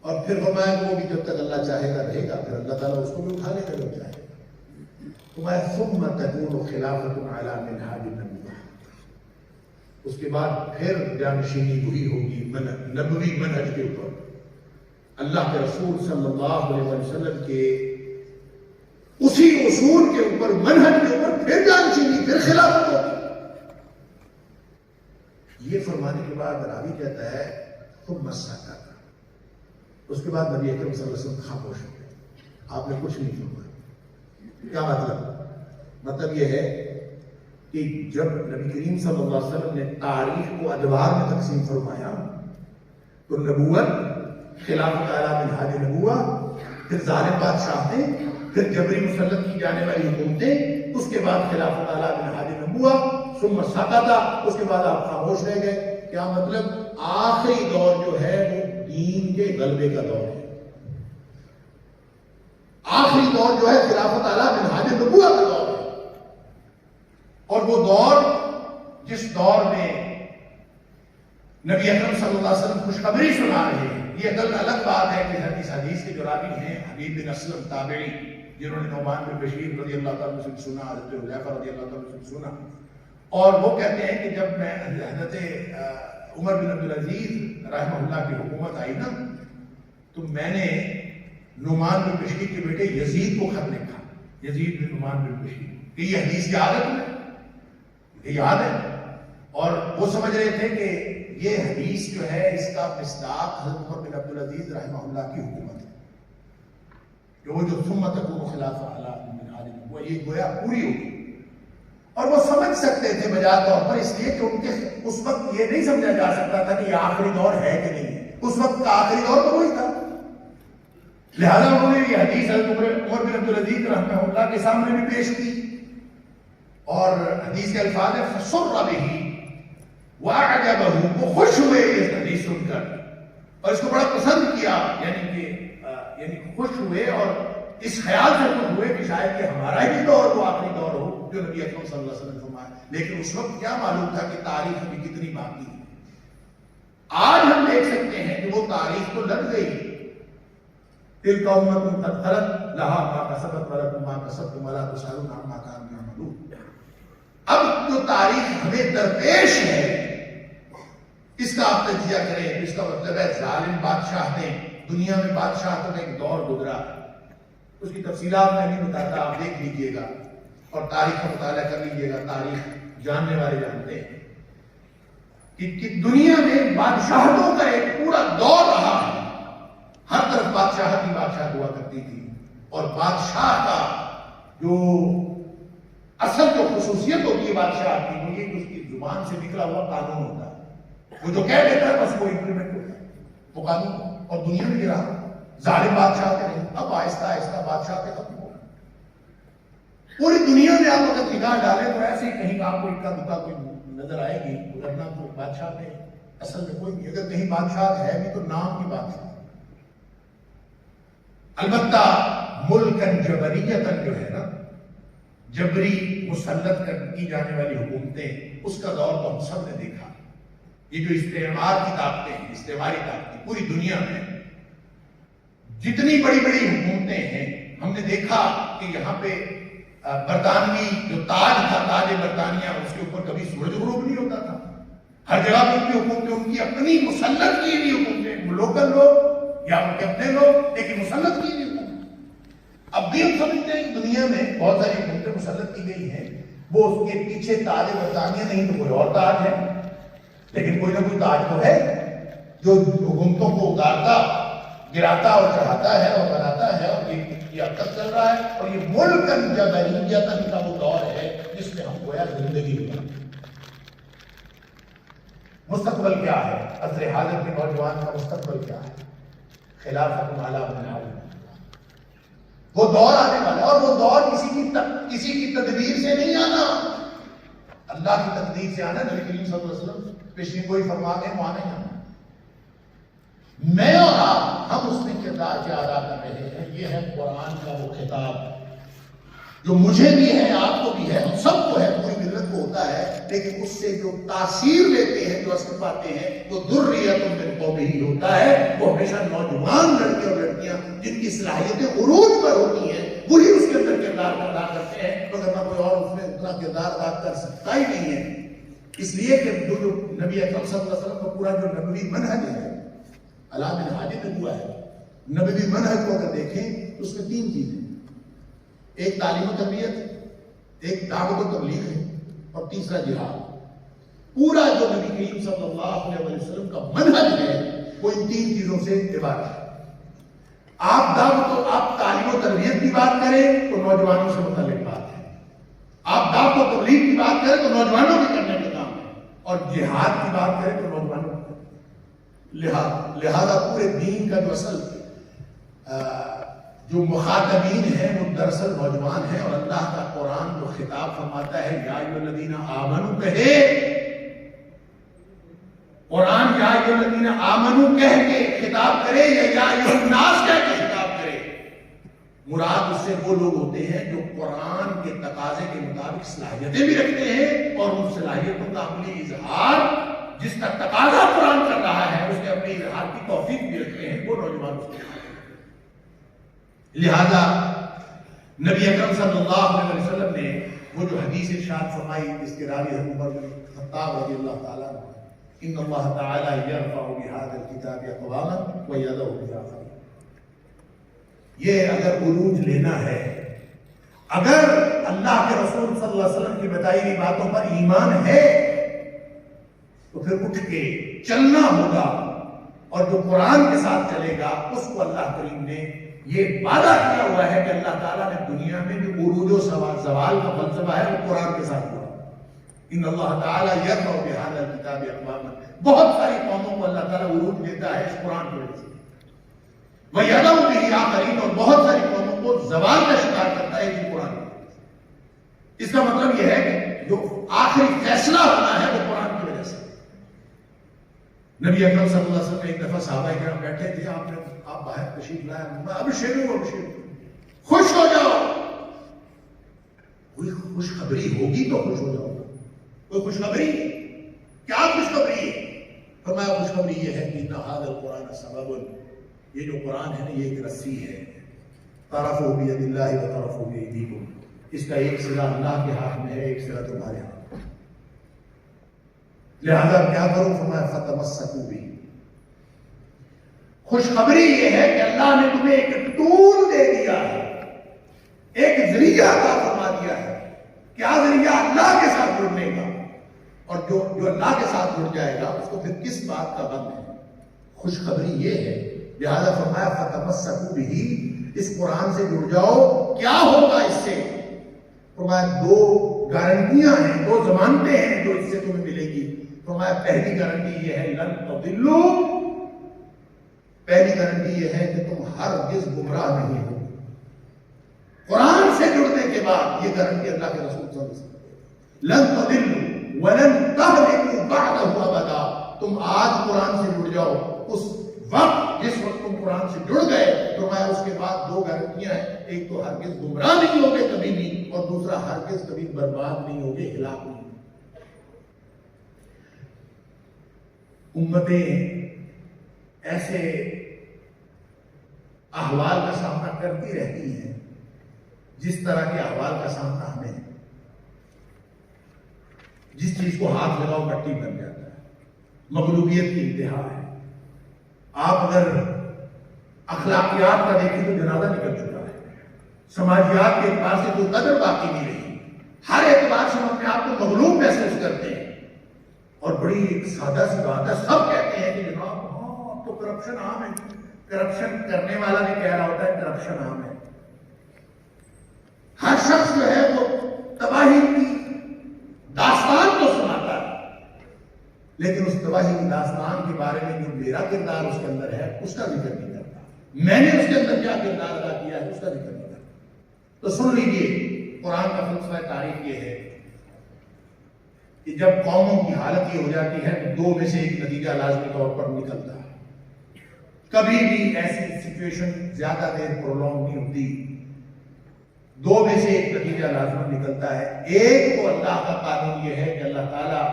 اور پھر فرمایا کہ وہ بھی جب تک اللہ چاہے گا رہے گا، پھر اللہ تعالیٰ اس کو بھی اٹھا لے گا جب چاہے گا۔ ثم تكون خلافة على منهاج النبوة، اس کے بعد پھر جانشینی وہی ہوگی نبوی منہج کے اوپر، اللہ کے رسول صلی اللہ علیہ وسلم کے اسی اصول کے اوپر، منہج کے اوپر پھر جانشینی، پھر خلافت ہوگی۔ یہ فرمانے کے بعد راوی کہتا ہے ثم سکت، اس کے بعد نبی اکرم صلی اللہ علیہ وسلم خاموش ہو گئے، آپ نے کچھ نہیں فرمایا۔ کیا مطلب یہ ہے کہ جب نبی کریم صلی اللہ علیہ وسلم نے تاریخ کو ادوار میں تقسیم فرمایا تو نبوت، خلافت اعلیٰ منہاج نبوت، پھر ظالم بادشاہتیں، پھر جبری مسلط کی جانے والی حکومتیں، اس کے بعد خلافت اعلیٰ منہاج نبوت، ثم سکت، اس کے بعد آپ خاموش رہ گئے۔ کیا مطلب؟ آخری دور جو ہے وہ دین کے غلبے کا دور ہے، آخری دور جو ہے خلافت اعلیٰ منہاج نبوت کا دور ہے، اور وہ دور جس دور میں نبی اکرم صلی اللہ علیہ وسلم خوشخبری سنا رہے ہیں۔ یہ الگ بات ہے کہ حدیث کے جو راوی ہیں حبیب بن اسلم تابعی، جنہوں نے نعمان بن بشیر رضی اللہ تعالیٰ سے سنا، حضرت حذیفہ رضی اللہ تعالیٰ سے سنا، اور وہ کہتے ہیں کہ جب میں حضرت عمر بن عبدالعزیز رحمہ اللہ کی حکومت آئی نا، تو میں نے نعمان بن بشیر کے بیٹے یزید کو خط لکھا، یزید بن نعمان بن بشیر، کہ یہ حدیث کی عادت ہے، یہ یاد ہے، اور وہ سمجھ رہے تھے کہ یہ حدیث جو ہے اس کا مصداق حضرت عمر بن عبدالعزیز رحمہ اللہ کی حکومت ہے، کہ وہ جو ثم تکون خلافۃ علی منہاج النبوۃ، یہ گویا پوری ہوگی۔ اور وہ سمجھ سکتے تھے بجا طور پر، اس لیے کہ ان کے اس وقت یہ نہیں سمجھا جا سکتا تھا کہ یہ آخری دور ہے کہ نہیں ہے، اس وقت کا آخری دور تو وہی تھا، لہذا انہوں نے یہ حدیث حضرت عمر بن عبدالعزیز رحمہ اللہ کے سامنے بھی پیش کی، اور حدیث کے الفاظ ہے فَسُرَّ بِهِ وَأَعْجَبَهُ، وہ خوش ہوئے اس حدیث سن کر اور اس کو بڑا پسند کیا، یعنی خوش ہوئے اور اس خیال سے خوش ہوئے کہ شاید کہ ہمارا ہی دور وہ آخری دور ہو جو نبی اکرم صلی اللہ علیہ وسلم نے فرمایا۔ لیکن اس وقت کیا معلوم تھا کہ تاریخ ابھی کتنی باقی ہے۔ آج ہم دیکھ سکتے ہیں کہ وہ تاریخ تو لگ گئی، تلک امۃ قد خلت لہا ما کسبت ولکم ما کسبتم ولا تسألون عما كانوا يعملون۔ اب جو تاریخ ہمیں درپیش ہے اس کا آپ تجزیہ کریں، اس کا مطلب ہے ظالم بادشاہ نے دنیا میں بادشاہتوں کا ایک دور گزرا، اس کی تفصیلات میں نہیں بتاتا، آپ دیکھ لیجئے گا اور تاریخ کا مطالعہ کر لیجئے گا، تاریخ جاننے والے جانتے ہیں کہ دنیا میں بادشاہتوں کا ایک پورا دور رہا ہے، ہر طرف بادشاہت ہی بادشاہت ہوا کرتی تھی، اور بادشاہ کا جو اصل جو خصوصیت ہوتی ہے بادشاہ کی وہ یہ کہ اس کی زبان سے نکلا ہوا قانون ہوتا ہے، وہ جو کہہ دیتا ہے بس وہ امپلیمنٹ ہوتا ہے وہ قانون۔ اور دنیا میں یہ رہا، ظالم بادشاہ کے نہیں، اب آہستہ آہستہ بادشاہ کے ختم ہو گئے۔ پوری دنیا میں آپ اگر نگاہ ڈالیں تو ایسے ہی کہیں آپ کو اکا دکا کوئی نظر آئے گی، ورنہ تو بادشاہ میں اصل میں کوئی نہیں، اگر کہیں بادشاہ ہے بھی تو نام کی بادشاہ۔ البتہ ملکن جبریتن جو ہے نا، جبری مسلط کی جانے والی حکومتیں، اس کا دور تو ہم سب نے دیکھا۔ یہ جو استعمار کی طاقتیں ہیں، استعماری طاقتیں پوری دنیا میں جتنی بڑی بڑی حکومتیں ہیں، ہم نے دیکھا کہ یہاں پہ برطانوی جو تاج تھا، تاج برطانیہ، اس کے اوپر کبھی سورج غروب نہیں ہوتا تھا، ہر جگہ پہ ان کی حکومتیں، ان کی اپنی مسلط کی ہوئی حکومتیں، لوکل لوگ یا ان کے اپنے لوگ، لیکن مسلط کی ہوئی حکومتیں۔ اب بھی ہم سمجھتے ہیں کہ دنیا میں بہت ساری حکومتیں مسلط کی گئی ہیں، وہ اس کے پیچھے تاج برطانیہ نہیں تو کوئی اور تاج ہے، لیکن کوئی نہ کوئی تاج تو ہے جو حکومتوں کو اتارتا، گراتا اور چڑھاتا ہے اور بناتا ہے، اور یہ اب تک چل رہا ہے۔ اور یہ ملکن جبریتن کا وہ دور ہے جس میں ہم گویا زندگی میں مستقبل کیا ہے، عصر حاضر کے نوجوان کا مستقبل کیا ہے، خلافت اعلیٰ بننا، وہ دور آنے والا ہے، اور وہ دور کسی کی تدبیر سے نہیں آنا، اللہ کی تقدیر سے آنا۔ نبی کریم صلی اللہ علیہ وسلم پیشین گوئی فرما کے وہاں نہیں آنا۔ میں اور آپ ہم اس میں کردار کیا ادا کر رہے ہیں، یہ ہے قرآن کا وہ خطاب جو مجھے بھی ہے، آپ کو بھی ہے، ہم سب کو ہے، پوری ملت کو ہوتا ہے، لیکن اس سے جو تاثیر لیتے ہیں، جو اثر پاتے ہیں، وہ ذریۃ من قومہ ہی ہوتا ہے۔ وہ ہمیشہ نوجوان لڑکے اور لڑکیاں جن کی صلاحیتیں عروج پر ہوتی ہیں وہی اس کے اندر کردار ادا کرتے ہیں، مگر نہ کوئی اور اس میں اتنا کردار ادا کر سکتا ہی نہیں ہے۔ اس لیے کہ جو نبی اکرم صلی اللہ علیہ وسلم کا پورا جو نبوی منہج ہے، علی منہاج نبوہ ہے، نبوی منہج کو اگر دیکھیں تو اس میں تین چیزیں، ایک تعلیم و تربیت، ایک دعوت و تبلیغ ہے، اور تیسرا جہاد۔ پورا جو نبی کریم صلی اللہ علیہ وسلم کا منہج ہے وہ ان تین چیزوں سے عبارت ہے۔ آپ آپ تعلیم و تربیت کی بات کریں تو نوجوانوں سے متعلق بات ہے، آپ دعوت و تبلیغ کی بات کریں تو نوجوانوں کے کرنے کا کام ہے، اور جہاد کی بات کریں تو نوجوانوں کا۔ لہذا پورے دین کا جو اصل جو مخاطبین ہیں وہ دراصل نوجوان ہیں، اور اللہ کا قرآن جو خطاب فرماتا ہے یا ایھا الذین آمنوا کہے، قرآن یا ایھا الذین آمنوا کہہ کے خطاب کرے یا ایھا الناس کہہ کے خطاب کرے، مراد اس سے وہ لوگ ہوتے ہیں جو قرآن کے تقاضے کے مطابق صلاحیتیں بھی رکھتے ہیں، اور ان صلاحیتوں کا عملی اظہار جس کا تقاضا قرآن کر رہا ہے اس کے اپنے اظہار کی توفیق بھی رکھتے ہیں، وہ نوجوان اس کے۔ لہذا نبی اکرم صلی اللہ علیہ وسلم نے وہ جو حدیث ارشاد فرمائی اس کے راوی حضرت عمر بن خطاب رضی اللہ تعالیٰ عنہ، ان اللہ تعالیٰ یرفع بہذا الکتاب اقواما ویضع بآخرین، یہ اگر عروج لینا ہے، اگر اللہ کے رسول صلی اللہ علیہ وسلم کی بتائی ہوئی باتوں پر ایمان ہے تو پھر اٹھ کے چلنا ہوگا، اور جو قرآن کے ساتھ چلے گا اس کو اللہ کریم نے یہ وعدہ کیا ہوا ہے کہ اللہ تعالیٰ نے دنیا میں جو عروج و زوال کا فلسفہ ہے وہ قرآن کے ساتھ ہوا۔ ان اللہ تعالیٰ یرفع بہذا الکتاب اقواما، بہت ساری قوموں کو اللہ تعالیٰ عروج دیتا ہے اس قرآن کی وجہ سے۔ وَيَدَوْ بِهِ آخَرِينَ، اور بہت ساری قوموں کو زوال کا شکار کرتا ہے یہ قرآن۔ اس کا مطلب یہ ہے کہ جو آخری فیصلہ ہونا ہے وہ قرآن کی وجہ سے۔ نبی اکرم صلی اللہ علیہ وسلم ایک دفعہ صحابہ کرام بیٹھے تھے، آپ باہر تشریف لائے، ابشروا خوش ہو جاؤ، کوئی خوشخبری ہوگی تو خوش ہو جاؤ، کوئی خوشخبری، کیا خوشخبری ہے؟ فرمایا خوشخبری یہ ہے کہ ان ھذا القرآن سبب، یہ جو قرآن ہے نا یہ ایک رسی ہے، طرفہ بید اللہ و طرفہ بایدیکم، اس کا ایک سرا اللہ کے ہاتھ میں ہے، ایک سرا تمہارے ہاتھ میں، لہذا کیا کرو؟ فرمایا فتمسکوا بہ، خوشخبری یہ ہے کہ اللہ نے تمہیں ایک ٹول دے دیا ہے، ایک ذریعہ عطا فرما دیا ہے۔ کیا ذریعہ؟ اللہ کے ساتھ جڑنے کا، اور جو اللہ کے ساتھ جڑ جائے گا اس کو پھر کس بات کا غم ہے؟ خوشخبری یہ ہے، لہذا فرمایا فتمسکوا بہ، اس قرآن سے جڑ جاؤ۔ کیا ہوگا اس سے؟ فرمایا دو گارنٹیاں ہیں، دو ضمانتیں ہیں جو اس سے تمہیں ملے گی۔ فرمایا پہلی گارنٹی یہ ہے لن تضلوا، پہلی گارنٹی یہ ہے کہ تم ہرگز گمراہ نہیں ہو۔ قرآن سے جڑنے کے بعد یہ گارنٹی اللہ کے رسول صلی اللہ علیہ وسلم لن تضلوا ولن تهلكوا بعده ابدا، تم آج قرآن سے جڑ جاؤ، اس وقت جس وقت تم قرآن سے جڑ گئے فرمایا اس کے بعد دو گارنٹیاں ہیں، ایک تو ہرگز گمراہ نہیں ہوگے کبھی بھی، اور دوسرا ہرگز کبھی برباد نہیں ہوگے، ہلاک نہیں۔ امتیں ایسے احوال کا سامنا کرتی رہتی ہیں جس طرح کے احوال کا سامنا ہمیں ہے۔ جس چیز کو ہاتھ لگاؤ مٹی بن جاتا ہے، مغلوبیت کی انتہا ہے۔ آپ اگر اخلاقیات کا دیکھیں تو جنازہ نکل چکا ہے، سماجیات کے اعتبار سے کوئی قدر باقی نہیں رہی، ہر اعتبار سے ہم اپنے آپ کو مغلوب محسوس کرتے ہیں، اور بڑی ایک سادہ سی بات ہے، سب کہتے ہیں کہ جناب ہاں تو کرپشن عام ہے، کرپشن کرنے والا بھی کہہ رہا ہوتا ہے کرپشن عام ہے۔ ہر شخص جو ہے وہ تباہی کی داستان تو سناتا ہے، لیکن اس تباہی کی داستان کے بارے میں جو میرا کردار اس کے اندر ہے اس کا ذکر نہیں کرتا، میں نے اس کے اندر کیا کردار ادا کیا ہے اس کا ذکر نہیں کرتا۔ تو سن لیجئے، قرآن کا فلسفہ تاریخ یہ ہے کہ جب قوموں کی حالت یہ ہو جاتی ہے تو دو میں سے ایک نتیجہ لازمی طور پر نکلتا ہے۔ کبھی بھی ایسی سچویشن زیادہ دیر پرولونگ نہیں ہوتی، دو میں سے ایک نتیجہ لازم نکلتا ہے۔ ایک تو اللہ کا قانون یہ ہے کہ اللہ تعالیٰ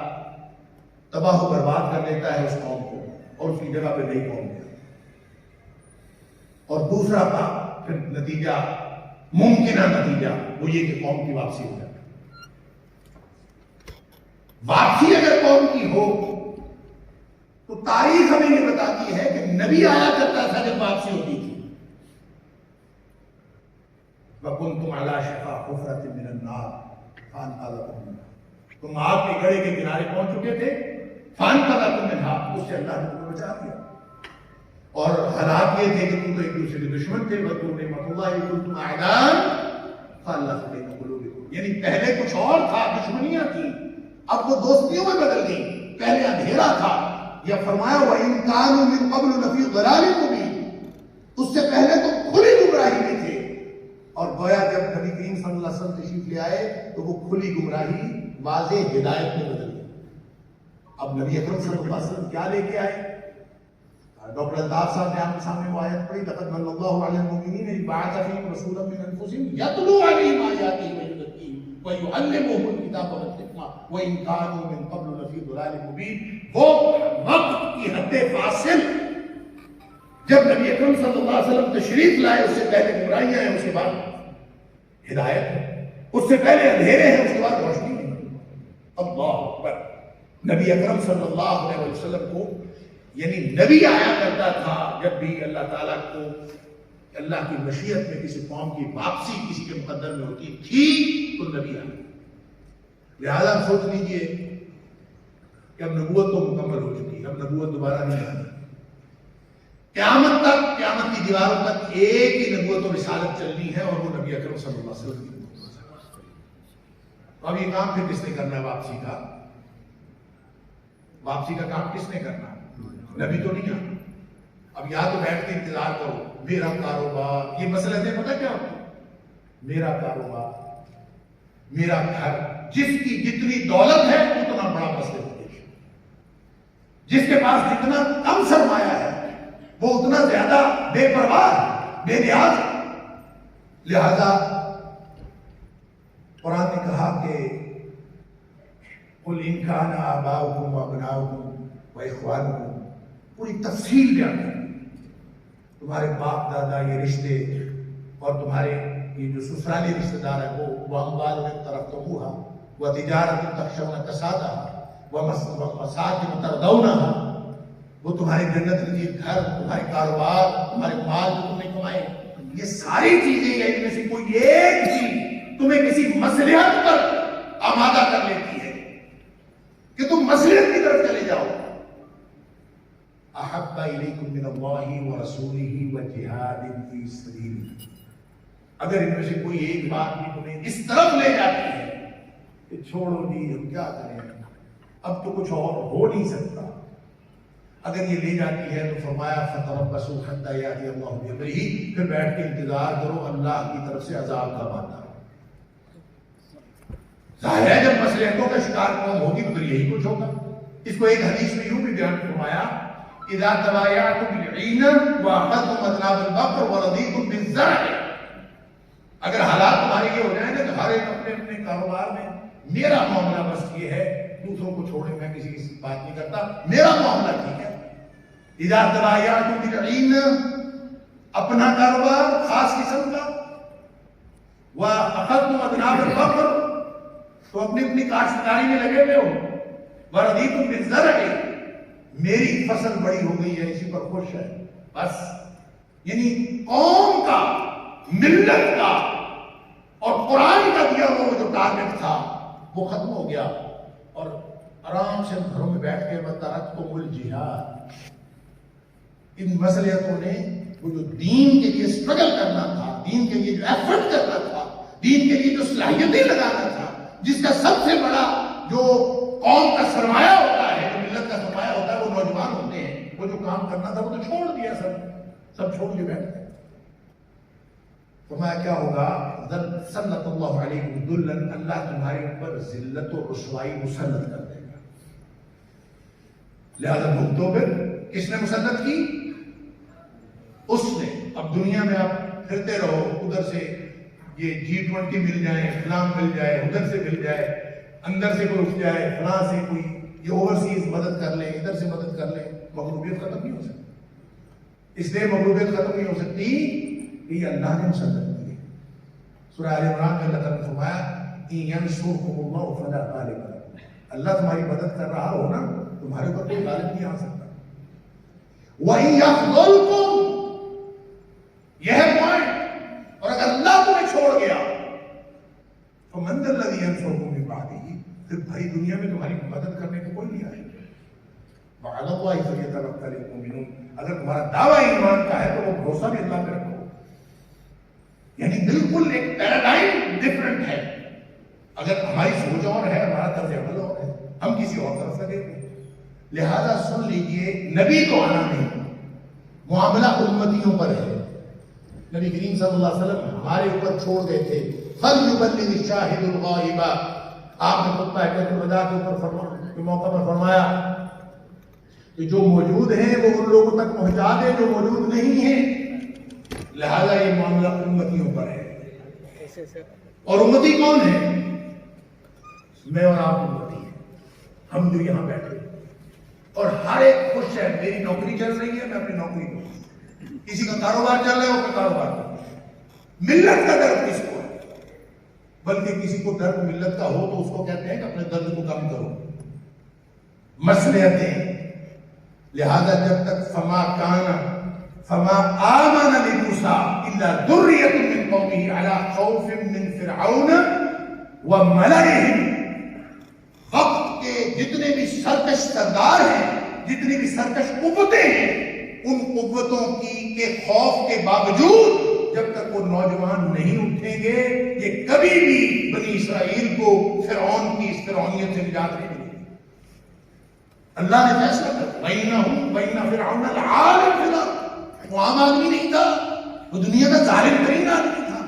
تباہ و برباد کر دیتا ہے اس قوم کو اور اس کی جگہ پہ نئی قوم دے، اور دوسرا کا پھر نتیجہ، ممکنہ نتیجہ وہ یہ کہ قوم کی واپسی ہو جاتی ہے۔ واپسی اگر قوم کی ہو تو تاریخ ہمیں یہ بتاتی ہے کہ نبی آیا کرتا تھا جب واپسی ہوتی تھی، وَكُنْتُمْ عَلَى شَفَا حُفْرَةٍ مِّنَ النَّارِ فَأَنْقَذَكُم مِّنْهَا، تم آگ کے گڑھے کے کنارے پہنچ چکے تھے، فَأَنْقَذَكُم مِّنْهَا، اس سے اللہ نے تمہیں بچا دیا۔ اور حالات یہ تھے کہ تم تو ایک دوسرے کے دشمن تھے، وَاذْكُرُوا نِعْمَتَ اللَّهِ إِذْ كُنتُمْ أَعْدَاءً فَأَلَّفَ بَيْنَ قُلُوبِكُمْ، یعنی پہلے کچھ اور تھا، دشمنیاں تھیں، اب وہ دوستیوں میں بدل گئی، پہلے اندھیرا تھا۔ یا فرمایا وَإِن كَانُوا مِن قَبْلُ لَفِي ضَلَالٍ مُّبِينٍ، اس سے پہلے تو کھلی گمراہی میں تھے، اور گویا جب نبی کریم صلی اللہ علیہ وسلم تشریف لے آئے تو وہ کھلی گمراہی واضح ہدایت میں بدل گئی۔ اب نبی اکرم صلی اللہ علیہ وسلم کیا لے کے آئے؟ ڈاکٹر الطاف صاحب نے آپ کے سامنے وہ آیت پڑھی، لقد من اللہ علی المؤمنین اذ بعث فیہم رسولا من انفسہم یتلو علیہم آیاتہ ویزکیہم ویعلمہم الکتاب والحکمہ وان کانوا من قبل لفی ضلال مبین۔ وہ وقت کی حد فاصل جب نبی اکرم صلی اللہ علیہ وسلم تشریف لائے، اس سے پہلے گمراہیاں ہیں، اس کے بعد ہدایت ہے، اس سے پہلے اندھیرے ہیں، اس کے بعد روشنی ہے۔ اللہ اکبر۔ نبی اکرم صلی اللہ علیہ وسلم کو یعنی نبی آیا کرتا تھا جب بھی اللہ تعالیٰ کو اللہ کی مشیت میں کسی قوم کی واپسی کسی کے مقدر میں ہوتی تھی تو نبی آیا۔ لہذا سوچ لیجئے کہ اب نبوت تو مکمل ہو چکی ہے، اب نبوت دوبارہ نہیں آئی، قیامت تک، قیامت کی دیواروں تک ایک ہی نبوت و رسالت چلنی ہے، اور وہ نبی اکرم صلی اللہ علیہ وسلم کی۔ اب یہ کام پھر کس نے کرنا ہے؟ واپسی کا، واپسی کا کام کس نے کرنا ہے؟ نبی تو نہیں آنا۔ اب یا تو بیٹھ کے انتظار کرو، میرا کاروبار، یہ مسئلہ ہے پتہ کیا ہوتا ہے؟ میرا کاروبار، میرا گھر، جس کی جتنی دولت ہے اتنا بڑا مسئلہ ہے، جس کے پاس جتنا کم سرمایہ ہے وہ اتنا زیادہ بے پرواہ ہے، بے نیاز ہے۔ لہذا قرآن نے کہا کہ قُلْ إِنْ كَانَ آبَاؤُكُمْ وَأَبْنَاؤُكُمْ وَإِخْوَانُكُمْ، پوری تفصیل بیان کریں، تمہارے باپ دادا یہ رشتے اور تمہارے یہ جو سسرالی رشتہ دار ہے وہ اموال اقترفتموها وتجارۃ تخشون کسادها ومساکن ترضونها، وہ تمہارے جنت کے گھر، تمہارے کاروبار، تمہارے مال جو تم نے کمائے، یہ ساری چیزیں ان میں سے کوئی ایک چیز تمہیں کسی مصلحت پر آمادہ کر لیتی ہے کہ تم مصلحت کی طرف چلے جاؤ، احب الیکم من اللہ ورسولہ وجہاد فی سبیلہ، اگر ان میں سے کوئی ایک بات بھی تمہیں اس طرف لے جاتی ہے کہ چھوڑو جی ہم کیا کریں، اب تو کچھ اور ہو نہیں سکتا، اگر یہ لے جاتی ہے تو فرمایا فتربصوا حتی یأتی اللہ بامرہ، پھر بیٹھ کے انتظار کرو اللہ کی طرف سے عذاب کا وعدہ۔ ظاہر ہے جب مصلحتوں کا شکار قوم ہوگی تو یہی کچھ ہوگا۔ اس کو ایک حدیث میں یوں بھی بیان فرمایا، اذا تبایعتم بالعین واخذتم اذناب البقر ورضیتم بالزرع، اگر حالات تمہارے یہ ہو جائیں نا تو ہر ایک اپنے اپنے کاروبار میں میرا معاملہ بس یہ ہے، دوسروں کو چھوڑے میں کسی کی بات نہیں کرتا، میرا معاملہ ٹھیک ہے۔ اذا تبایعتم بالعین، اپنا کاروبار خاص قسم کا، واخذتم اذناب البقر، تو اپنی اپنی کاشتکاری میں لگے ہوئے ہو، ورضیتم بالزرع، میری فصل بڑی ہو گئی ہے اسی پر خوش ہے، بس یعنی قوم کا، ملت کا اور قرآن کا دیا ہوا جو ٹارگٹ تھا وہ ختم ہو گیا، اور آرام سے گھروں میں بیٹھ کے وَتَرَكْتُمُ الْجِهَادَ، ان مصلحتوں نے وہ جو دین کے لیے سٹرگل کرنا تھا، دین کے لیے جو ایفرٹ کرنا تھا، دین کے لیے جو صلاحیتیں لگانا تھا، جس کا سب سے بڑا جو قوم کا سرمایہ ہوتا ہے، جو ملت کا سرمایہ ہوتا ہے وہ نوجوان ہوتے ہیں، وہ جو کام کرنا تھا وہ تو چھوڑ دیا، سب چھوڑ کے بیٹھ گئے۔ فرمایا کیا ہوگا؟ سلط اللہ علیکم ذلًا، اللہ تمہارے اوپر ذلت و رسوائی مسلط کر دے گا، لہذا بھگتو۔ پھر کس نے مسلط کی؟ اس نے۔ اب دنیا میں آپ پھرتے رہو، ادھر سے یہ G20 مل جائے، فلاں مل جائے، ادھر سے مل جائے، اندر سے کوئی اٹھ جائے، فلاں سے کوئی یہ اوورسیز مدد کر لے، ادھر سے مدد کر لے، مغلوبیت ختم نہیں ہو سکتی۔ اس لیے مغلوبیت ختم نہیں ہو سکتی کہ یہ اللہ نے مسلط کی ہے۔ سورہ آل عمران میں اللہ تعالیٰ نے فرمایا إِن يَنْصُرْكُمُ اللَّهُ فَلَا غَالِبَ لَكُمْ، اللہ تمہاری مدد کر رہا ہو نا، تمہارے اوپر کوئی غالب نہیں آ سکتا۔ وَإِن يَخْذُلْكُمْ، یہ ہے پوائنٹ، اور اگر اللہ تمہیں چھوڑ گیا فَمَنْ ذَا الَّذِي يَنْصُرُكُم مِّن بَعْدِهِ، پھر بھائی دنیا میں تمہاری مدد کرنے کو کوئی نہیں آئے گا۔ وَعَلَى اللَّهِ فَلْيَتَوَكَّلِ الْمُؤْمِنُونَ، اگر تمہارا دعویٰ ایمان کا ہے تو وہ بھروسہ بھی اللہ پہ رکھو، یعنی بالکل ایک پیراڈائم ڈفرنٹ ہے۔ اگر ہماری سوچ اور ہے، ہمارا طرز عمل اور ہے، ہم کسی اور طرف سے دیکھتے ہیں۔ لہذا سن لیجئے، نبی تو آنا نہیں، معاملہ امتیوں پر ہے۔ نبی کریم صلی اللہ علیہ وسلم ہمارے اوپر چھوڑ گئے تھے فَلْيُبَلِّغِ الشَّاهِدُ الْغَائِبَ، آپ نے خطبہ حجۃ الوداع کے اوپر کے موقع پر فرمایا کہ جو موجود ہیں وہ ان لوگوں تک پہنچا دے جو موجود نہیں ہیں۔ لہذا یہ معاملہ امتیوں پر ہے، اور امتی کون ہے؟ میں اور آپ امتی ہیں، ہم جو یہاں بیٹھے، اور ہر ایک خوش ہے، میری نوکری چل رہی ہے، میں اپنی نوکری کو، کسی کا کاروبار چل رہا ہے، وہ کاروبار کو۔ ملت کا درد کس کو ہے؟ بلکہ کسی کو درد ملت کا ہو تو اس کو کہتے ہیں کہ اپنے درد کو کم کرو، مصلحتیں۔ لہذا جب تک فما آمن لموسیٰ الا ذریۃ من قومہ علی خوف من فرعون وملئہم، وقت کے جتنے بھی سرکش سردار ہیں، جتنی بھی سرکش قوتیں ہیں، ان قوتوں کے خوف کے باوجود جب تک وہ نوجوان نہیں اٹھیں گے، یہ کبھی بھی بنی اسرائیل کو فرعون کی اس فرعونیت سے نجات نہیں ملے گی۔ اللہ نے فیصلہ کر وَإِنَّهُمْ وَإِنَّ فِرْعَوْنَ لَعَالٍ فِي الْأَرْضِ، وہ عام آدمی نہیں تھا، وہ دنیا کا ظالم ترین آدمی تھا.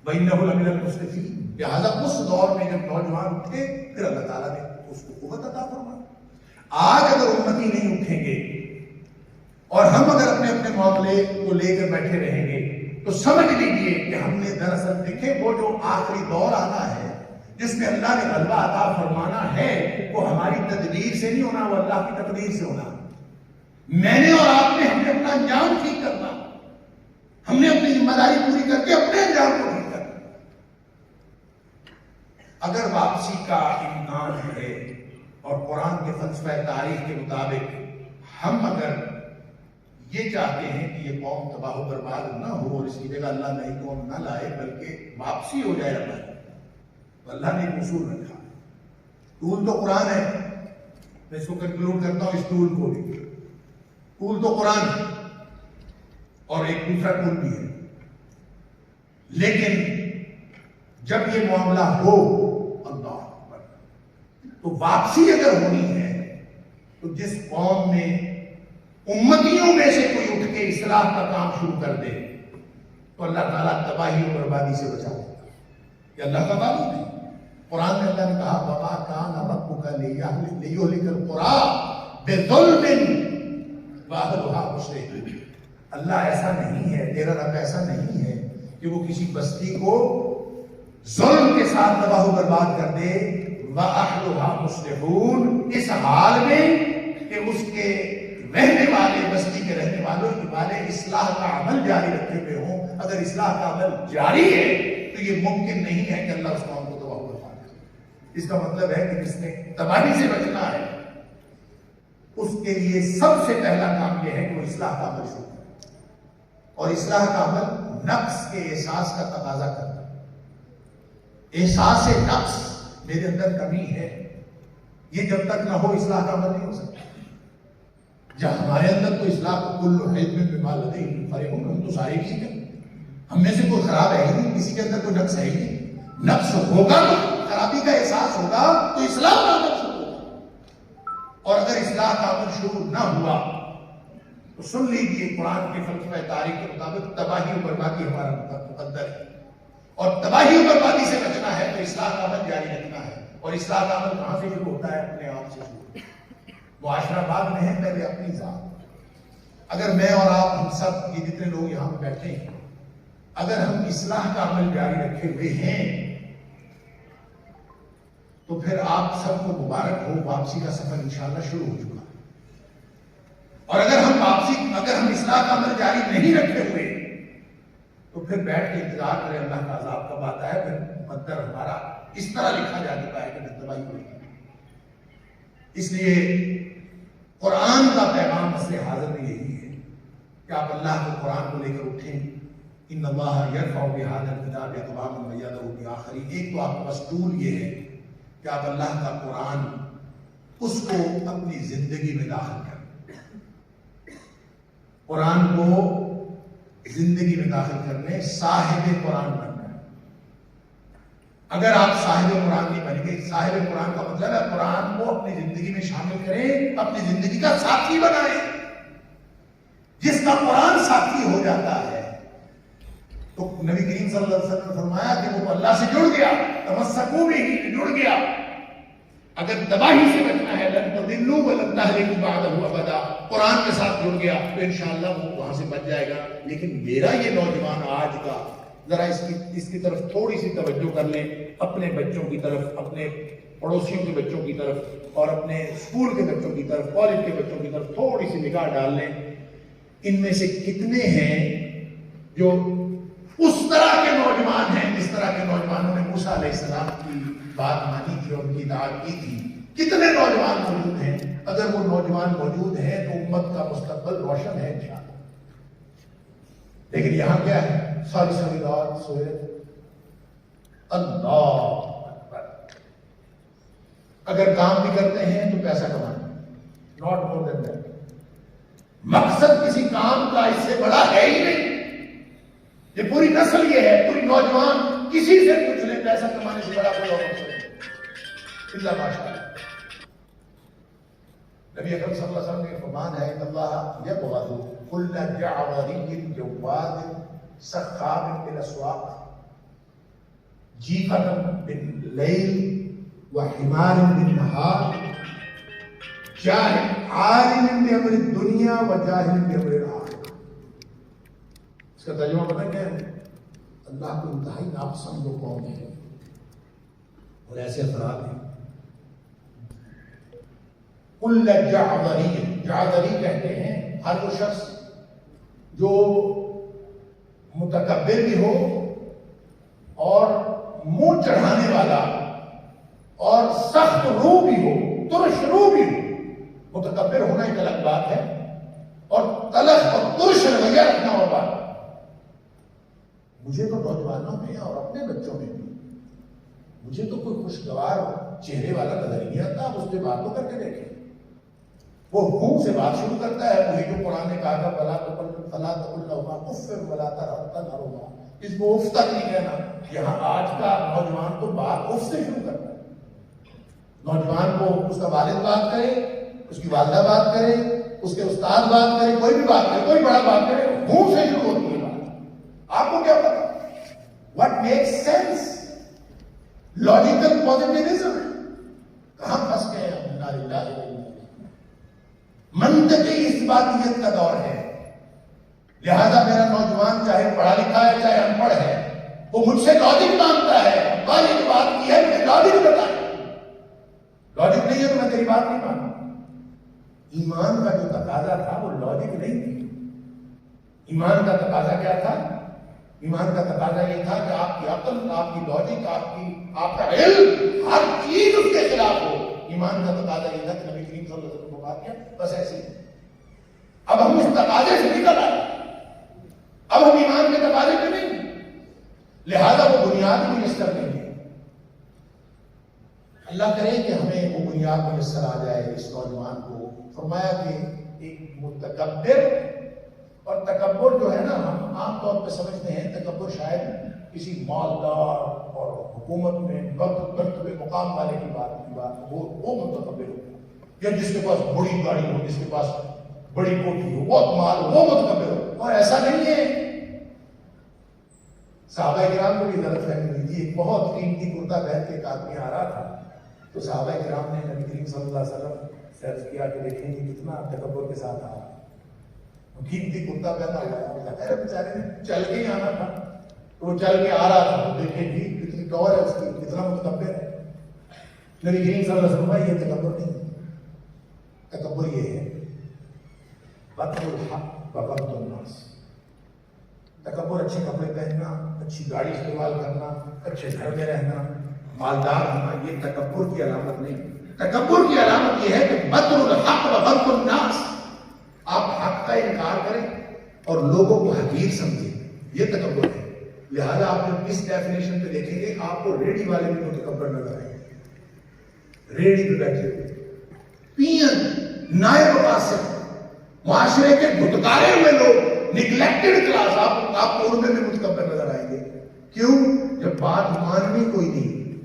وَإِنَّهُ لَمِنَ الْمُسْرِفِينَ. لہٰذا اس دور میں جب نوجوان اٹھے پھر اللہ تعالیٰ نے اس کو قوت عطا فرمائی. آج اگر امتی نہیں اٹھیں گے اور ہم اگر اپنے اپنے معاملے کو لے کر بیٹھے رہیں گے تو سمجھ لیجیے کہ ہم نے دراصل دیکھے وہ جو آخری دور آنا ہے جس میں اللہ نے غلبہ عطا فرمانا ہے، وہ ہماری تدبیر سے نہیں ہونا، وہ اللہ کی تقدیر سے ہونا. میں نے اور آپ نے ہم نے اپنا انجام ٹھیک کرنا، ہم نے اپنی ذمہ داری پوری کر کے اپنے انجام کو ٹھیک کرنا. اگر واپسی کا امکان ہے اور قرآن کے فلسفہ تاریخ کے مطابق ہم اگر یہ چاہتے ہیں کہ یہ قوم تباہ و برباد نہ ہو اور اس کی جگہ اللہ نئی قوم نہ لائے بلکہ واپسی ہو جائے اللہ کی، تو اللہ نے ایک اصول رکھا. ٹول تو قرآن ہے، میں اس کو کنکلوڈ کرتا ہوں اس ٹول کو بھی. ٹول تو قرآن ہے اور ایک دوسرا ٹول بھی ہے، لیکن جب یہ معاملہ ہو اللہ اکبر تو واپسی اگر ہونی ہے تو جس قوم میں امتیوں میں سے کوئی اٹھ کے اصلاح کا کام شروع کر دے تو اللہ تعالیٰ تباہی و بربادی سے بچا دے گا. یہ اللہ کا قانون ہے. قرآن میں اللہ نے کہا وَمَا كَانَ رَبُّكَ لِيُهْلِكَ الْقُرَىٰ بِظُلْمٍ وَأَهْلُهَا مُصْلِحُونَ. اللہ ایسا نہیں ہے، تیرا رب ایسا نہیں ہے کہ وہ کسی بستی کو ظلم کے ساتھ تباہ و برباد کر دے. وَأَهْلُهَا مُصْلِحُونَ، اس حال میں کہ اس کے رہنے والے، بستی کے رہنے والے اصلاح کا عمل جاری رکھے ہوئے ہوں. اگر اصلاح کا عمل جاری ہے تو یہ ممکن نہیں ہے کہ اللہ اس قوم کو تباہ و برباد کرے. اس کا مطلب ہے کہ جس نے تباہی سے بچنا ہے اس کے لیے سب سے پہلا کام یہ ہے کہ وہ اصلاح کا عمل شروع کرے. اور اصلاح کا عمل نقص کے احساس کا تقاضا کرتا ہے. احساس نقص، میرے اندر کمی ہے، یہ جب تک نہ ہو اصلاح کا عمل نہیں ہو سکتا. جب ہمارے اندر تو اصلاح کو کل علم بما لدیہ فرحون، ہم تو سارے ٹھیک ہیں، ہم میں سے کوئی خراب ہے ہی نہیں، کسی کے اندر کوئی نقص ہے ہی نہیں. نقص ہوگا تو خرابی کا احساس ہوگا تو اصلاح کا عمل شروع ہوگا. اور اگر اصلاح کا عمل شروع نہ ہوا تو سن لیجیے قرآن کے فلسفہ تاریخ کے مطابق تباہی و بربادی ہمارا مقدر ہے. اور تباہی و بربادی سے بچنا ہے تو اصلاح کا عمل جاری رکھنا ہے. اور اصلاح کا عمل کہاں سے شروع ہوتا ہے؟ اپنے آپ سے شروع. معاشرہ بعد میں ہے، پہلے اپنی ذات. اگر میں اور آپ ہم سب یہ جتنے لوگ یہاں پہ بیٹھے ہیں اگر ہم اصلاح کا عمل جاری رکھے ہوئے ہیں تو پھر آپ سب کو مبارک ہو، واپسی کا سفر انشاءاللہ شروع ہو چکا. اور اگر ہم اصلاح کا عمل جاری نہیں رکھے ہوئے تو پھر بیٹھ کے انتظار کریں اللہ کا عذاب کب آتا ہے. پھر مقدر ہمارا اس طرح لکھا جا چکا ہے کہ تباہی ہوئی. اس لیے قرآن کا پیغام اصل حاضر میں یہی ہے کہ آپ اللہ کے قرآن کو لے کر اٹھیں. ان اللہ یرفع بہذا الکتاب اقواما ویذر بآخرین. ایک تو آپ کا بس ٹول یہ ہے کہ آپ اللہ کا قرآن اس کو اپنی زندگی میں داخل کریں. قرآن کو زندگی میں داخل کرنے، صاحب قرآن بننا. اگر آپ صاحب قرآن نہیں بن گے، صاحب قرآن کا مطلب ہے قرآن کو اپنی زندگی میں شامل کریں، اپنی زندگی کا ساتھی بنائیں. جس کا قرآن ساتھی ہو جاتا ہے تو نبی کریم صلی اللہ علیہ وسلم نے فرمایا کہ وہ اللہ سے جڑ گیا، تمسکوا بہ، جڑ گیا. اگر تباہی سے بچنا ہے لن تضلوا ولن تهلكوا بعده ابدا، قرآن کے ساتھ جڑ گیا تو انشاءاللہ وہ وہاں سے بچ جائے گا. لیکن میرا یہ نوجوان آج کا ذرا اس کی طرف تھوڑی سی توجہ کر لیں، اپنے بچوں کی طرف، اپنے پڑوسیوں کے بچوں کی طرف اور اپنے اسکول کے بچوں کی طرف، کالج کے بچوں کی طرف تھوڑی سی نگاہ ڈال لیں. ان میں سے کتنے ہیں جو اس طرح کے نوجوان ہیں جس طرح کے نوجوانوں نے موسیٰ علیہ السلام کی بات مانی تھی اور ان کی اطاعت کی تھی؟ کتنے نوجوان موجود ہیں؟ اگر وہ نوجوان موجود ہیں تو امت کا مستقبل روشن ہے انشاءاللہ. لیکن یہاں کیا ہے؟ ساری رات سوئے اللہ اکبر. اگر کام بھی کرتے ہیں تو پیسہ کمانا، ناٹ مور دین دیٹ. مقصد کسی کام کا اس سے بڑا ہے ہی نہیں. یہ پوری نسل یہ ہے، پوری نوجوان کسی سے پوچھ لیں پیسہ کمانے سے بڑا کوئی اور مقصد نہیں الا ماشاءاللہ. نبی اکرم صلی اللہ علیہ وسلم کا فرمان ہے ان اللہ یبغض کل جعوری جواد سخاب بالاسواق جیفة باللیل وحمار بالنہار عالم بأمر الدنیا وجاہل بأمر الآخرہ. اس کا ترجمہ پتہ کیا ہے؟ اللہ کو انتہائی ناپسند وہ قوم ہے اور ایسے افراد ہیں. کل جعوری، جعوری کہتے ہیں ہر وہ شخص جو متکبر بھی ہو اور منہ چڑھانے والا اور سخت رو بھی ہو، ترش رو بھی ہو. متکبر ہونا ایک الگ بات ہے اور تلخ اور ترش رویہ رکھنا اور بات. مجھے تو نوجوانوں میں اور اپنے بچوں میں بھی مجھے تو کوئی خوشگوار چہرے والا نظر ہی نہیں آتا. آپ اس پہ بات تو کر کے دیکھیں. وہ منہ سے بات شروع کرتا ہے وہی جو قرآن نے کہا تھا فلا تقل لهما اف ولا تنهرهما. اس کو اف تک نہیں کہنا. یہاں آج کا نوجوان تو بات اف سے شروع کرتا ہے. نوجوان کو اس کا والد بات کرے، اس کی والدہ بات کرے، اس کے استاد بات کرے، کوئی بھی بات کرے، کوئی بڑا بات کرے، منہ سے شروع ہوتی ہے بات. آپ کو کیا پتا what make sense? Logical positivism کہاں پھنس گئے ہم. منطقی اثباتیت کا دور ہے. لہذا میرا نوجوان چاہے پڑھا لکھا ہے چاہے ان پڑھ ہے، وہ مجھ سے لاجک مانگتا ہے. یہ بات کی ہے مجھے لاجک بتائیں. لاجک نہیں ہے تو میں تیری بات نہیں مانوں. ایمان کا جو تقاضا تھا وہ لاجک نہیں تھی. ایمان کا تقاضا کیا تھا؟ ایمان کا تقاضا یہ تھا کہ آپ کی عقل، آپ کی لاجک، آپ کا علم، ہر چیز اس کے خلاف ہو. ایمان کا تقاضا یہ تھا کہ نبی کریم صلی اللہ علیہ وسلم کو بات کیا بس ایسی. اب ہم اس تقاضے سے نکل آئے. اب ہم ایمان کے تقاضے پہ نہیں، لہذا وہ بنیاد میسر نہیں ہے. اللہ کرے کہ ہمیں وہ بنیاد میسر آ جائے اس نوجوان کو. فرمایا کہ ایک متکبر، اور تکبر جو ہے نا ہم عام طور پہ سمجھتے ہیں تکبر شاید کسی مالدار اور حکومت میں مرتبے مقام والے کی بات وہ متکبر ہو، یا جس کے پاس بڑی گاڑی ہو، جس کے پاس بڑی کوٹھی ہو، بہت مال ہو، وہ متکبر ہو. اور ایسا نہیں ہے. صحابہ کرام کو بھی غلط فہمی ہوئی تھی. ایک بہت قیمتی کرتا پہن کے ایک آدمی آ رہا تھا تو صحابہ کرام نے نبی کریم صلی اللہ علیہ وسلم سے عرض کیا کہ دیکھیں یہ کتنا تکبر کے ساتھ آ رہا ہے. قیمتی کرتا پہنا ہوا ہے، بیچارے نے چل کے ہی آنا تھا تو وہ چل کے آ رہا تھا. دیکھیں جی کتنی ٹور ہے اس کی، کتنا متکبر ہے. نبی کریم صلی اللہ علیہ وسلم یہ تکبر نہیں ہے. تکبر یہ ہے بطر الحق وغمط الناس. تکبر اچھے کپڑے پہننا، اچھی گاڑی استعمال کرنا، اچھے گھر میں رہنا، مالدار ہونا، یہ تکبر کی علامت نہیں. تکبر کی علامت یہ ہے کہ بطر الحق وغمط الناس. آپ حق کا انکار کریں اور لوگوں کو حقیر سمجھیں، یہ تکبر ہے. لہذا آپ جب اس ڈیفینیشن پہ دیکھیں گے آپ کو ریڑھی والے بھی متکبر نظر آئیں گے. ریڑھی پہ بیٹھے ہوئے پین، نائب قاصد، معاشرے کے دھتکارے ہوئے لوگ، نگلیکٹڈ کلاس، آپ کو ان میں بھی متکبر نظر آئیں گے. کیوں؟ جب بات ماننی کوئی نہیں،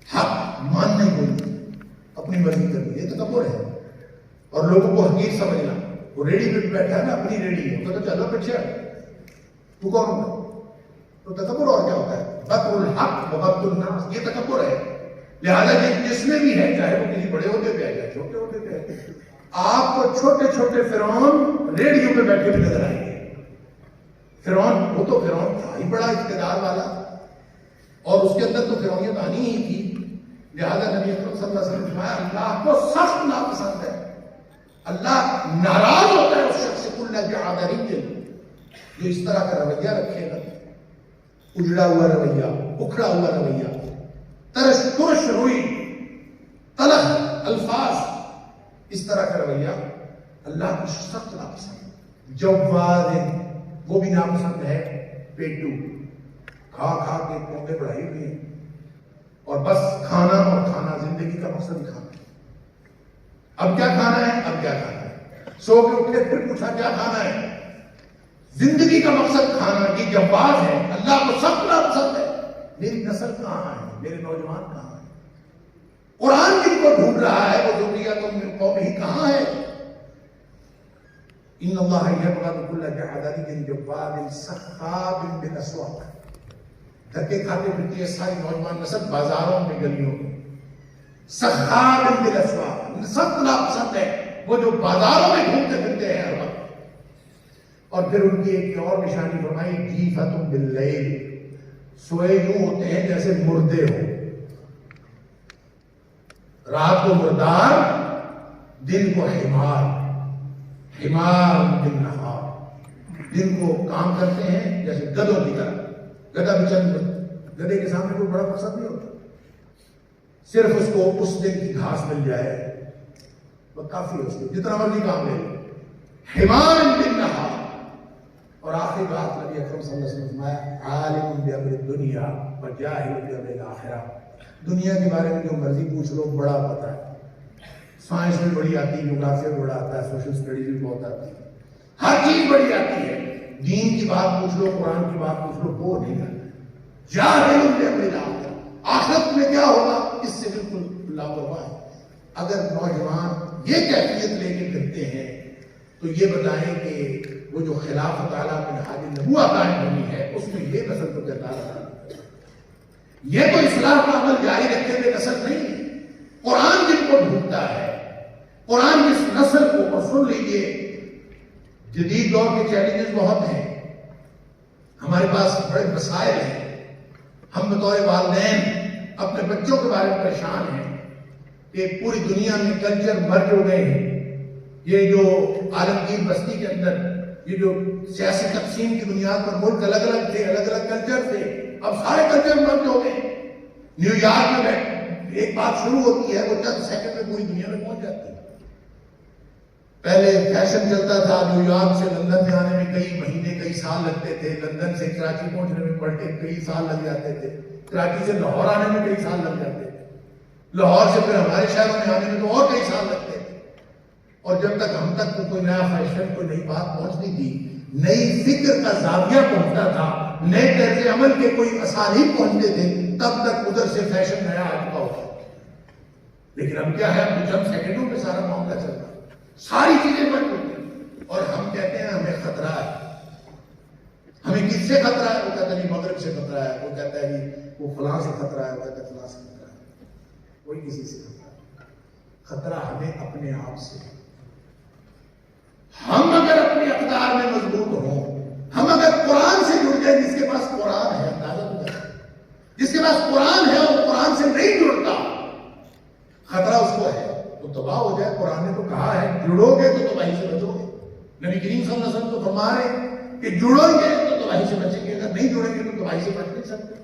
حق ماننے کوئی نہیں، اپنی مرضی کرنی، یہ تکبر ہے. اور لوگوں کو حقیر سمجھنا. وہ ریڑھی پہ بیٹھا ہے نا، اپنی ریڑھی ہے، تو چلو پیچھے تو کون ہوگا؟ تو تکبر اور کیا ہوتا ہے؟ بطر الحق وغمط الناس، یہ تکبر ہے. لہذا جس میں بھی ہے، چاہے وہ کسی بڑے عہدے پہ ہے یا چھوٹے عہدے پہ ہے، آپ کو چھوٹے چھوٹے فرعون ریڑھیوں پہ بیٹھے بھی نظر آئیں گے. فرعون، وہ تو فرعون تھا ہی بڑا اقتدار والا، اور اس کے اندر تو فرعونیت آنی ہی تھی. لہذا نبی اکرم صلی اللہ علیہ وسلم نے فرمایا اللہ کو سخت ناپسند ہے. اللہ ناراض ہوتا ہے اس شخص سے کل جعدری جو اس طرح کا رویہ رکھے گا. اجڑا ہوا رویہ، اکھڑا ہوا رویہ، ترش روئی، تلخ الفاظ، اس طرح کا رویہ اللہ کو سخت ناپسند. جواد وہ بھی ناپسند ہے. پیٹو، کھا کھا کے پونڈے بڑھائی ہوئی ہیں اور بس کھانا اور کھانا، زندگی کا مقصد ہی کھانا. اب کیا کھانا ہے، اب کیا کھانا ہے، سو کے اٹھے پھر پوچھا کیا کھانا ہے. زندگی کا مقصد کھانا. یہ جواز ہے، اللہ کو سخت ناپسند ہے. میری نسل کہاں ہے، میرے نوجوان کہاں ہے؟ قرآن جن کو ڈھونڈ رہا ہے وہ ذریۃ من قومہ کہاں ہے؟ ان اللہ یبغض کل جعد جواد سخاب بالاسواق. دھکے کھاتے پھرتی ہے ساری نوجوان نسل بازاروں میں گلیوں میں. سخاب بالاسواق, سب ناپسند ہے وہ جو بازاروں میں گھومتے پھرتے ہیں ہر وقت. اور پھر ان کی ایک اور نشانی فرمائی جیفۃ باللیل, سوئے یوں ہوتے ہیں جیسے مردے ہو. رات کو مردار, دن کو حمار. حمار بالنہار, دن کو کام کرتے ہیں جیسے گدھوں کی طرح. گدھا بھی چند گدھے کے سامنے کوئی بڑا مقصد نہیں ہوتا, صرف اس کو اس دن کی گھاس مل جائے وہ کافی ہے, اس کو جتنا مرضی کام لے لے. حمار بالنہار. اور آخری بات نبی اکرم صلی اللہ علیہ وسلم فرمایا عالم بامر الدنیا وجاہل بامر الاخرہ. دنیا کے بارے میں جو مرضی پوچھ لو بڑا پتہ ہے, سائنس میں بڑی آتی ہے, جغرافیہ میں بڑا آتا ہے, سوشل اسٹڈیز میں بہت آتی ہے, ہر چیز بڑی آتی ہے. دین کی بات پوچھ لو, قرآن کی بات پوچھ لو, وہ نہیں آتا. جاہل بامر الاخرہ, آخرت میں کیا ہوگا اس سے بالکل لاپرواہ ہے. اگر نوجوان یہ کیفیت لے کے پھرتے ہیں تو یہ بتائیں کہ وہ جو خلافت اعلیٰ منہاج نبوہ قائم ہونی ہے اس میں یہ نسل تو کردار ادا نہیں. یہ تو اصلاح کا عمل جاری رکھتے ہوئے نسل نہیں ہے. قرآن جن کو ڈھونڈتا ہے, قرآن اس نسل کو. اور سن لیجیے, جدید دور کے چیلنجز بہت ہیں, ہمارے پاس بڑے مسائل ہیں. ہم بطور والدین اپنے بچوں کے بارے میں پریشان ہیں کہ پوری دنیا میں کلچر مرج ہو گئے ہیں. یہ جو عالمگیر بستی کے اندر یہ جو سیاسی تقسیم کی بنیاد پر ملک الگ الگ تھے, الگ الگ کلچر تھے, اب سارے کلچر مرج ہو گئے. نیو یارک میں ایک بات شروع ہوتی ہے, وہ چند سیکنڈ میں پوری دنیا میں پہنچ جاتی ہے. پہلے فیشن چلتا تھا نیو یارک سے لندن میں آنے میں کئی مہینے کئی سال لگتے تھے, لندن سے کراچی پہنچنے میں بڑھتے کئی سال لگ جاتے تھے, کراچی سے لاہور آنے میں کئی سال لگ جاتے تھے, لاہور سے پھر ہمارے شہروں میں آنے میں تو اور کئی سال لگتے تھے. اور جب تک ہم تک کوئی نیا فیشن, کوئی نئی بات پہنچتی تھی, نئی فکر کا زاویہ پہنچتا تھا, نئے طرز عمل کے کوئی اسالیب پہنچتے تھے, تب تک ادھر سے فیشن نیا آ چکا ہوتا. لیکن اب کیا ہے, اب چند سیکنڈوں میں سارا معاملہ چلتا ہے, ساری چیزیں بند ہوتی ہیں. اور ہم کہتے ہیں ہمیں خطرہ ہے. ہمیں کس سے خطرہ ہے؟ وہ کہتا ہے جی مغرب سے خطرہ ہے, وہ کہتا ہے جی وہ فلاں سے خطرہ ہے, وہ کہتا ہے فلاں سے خطرہ ہے. کوئی کسی سے خطرہ ہے. خطرہ ہمیں اپنے آپ سے. ہم اگر اپنے اقدار میں مضبوط ہوں, ہم اگر قرآن سے جڑ جائیں, جس کے پاس قرآن ہے, اندازہ ہو جائے, جس کے پاس قرآن ہے اور قرآن سے نہیں جڑتا, خطرہ اس کو ہے تو تباہ ہو جائے. قرآن نے تو کہا ہے جڑو گے تو تباہی سے بچو گے. نبی کریم صلی اللہ علیہ وسلم تو فرما رہے ہیں کہ جڑو گے تو تباہی سے بچیں گے, اگر نہیں جڑیں گے تو تباہی سے بچ نہیں سکتے.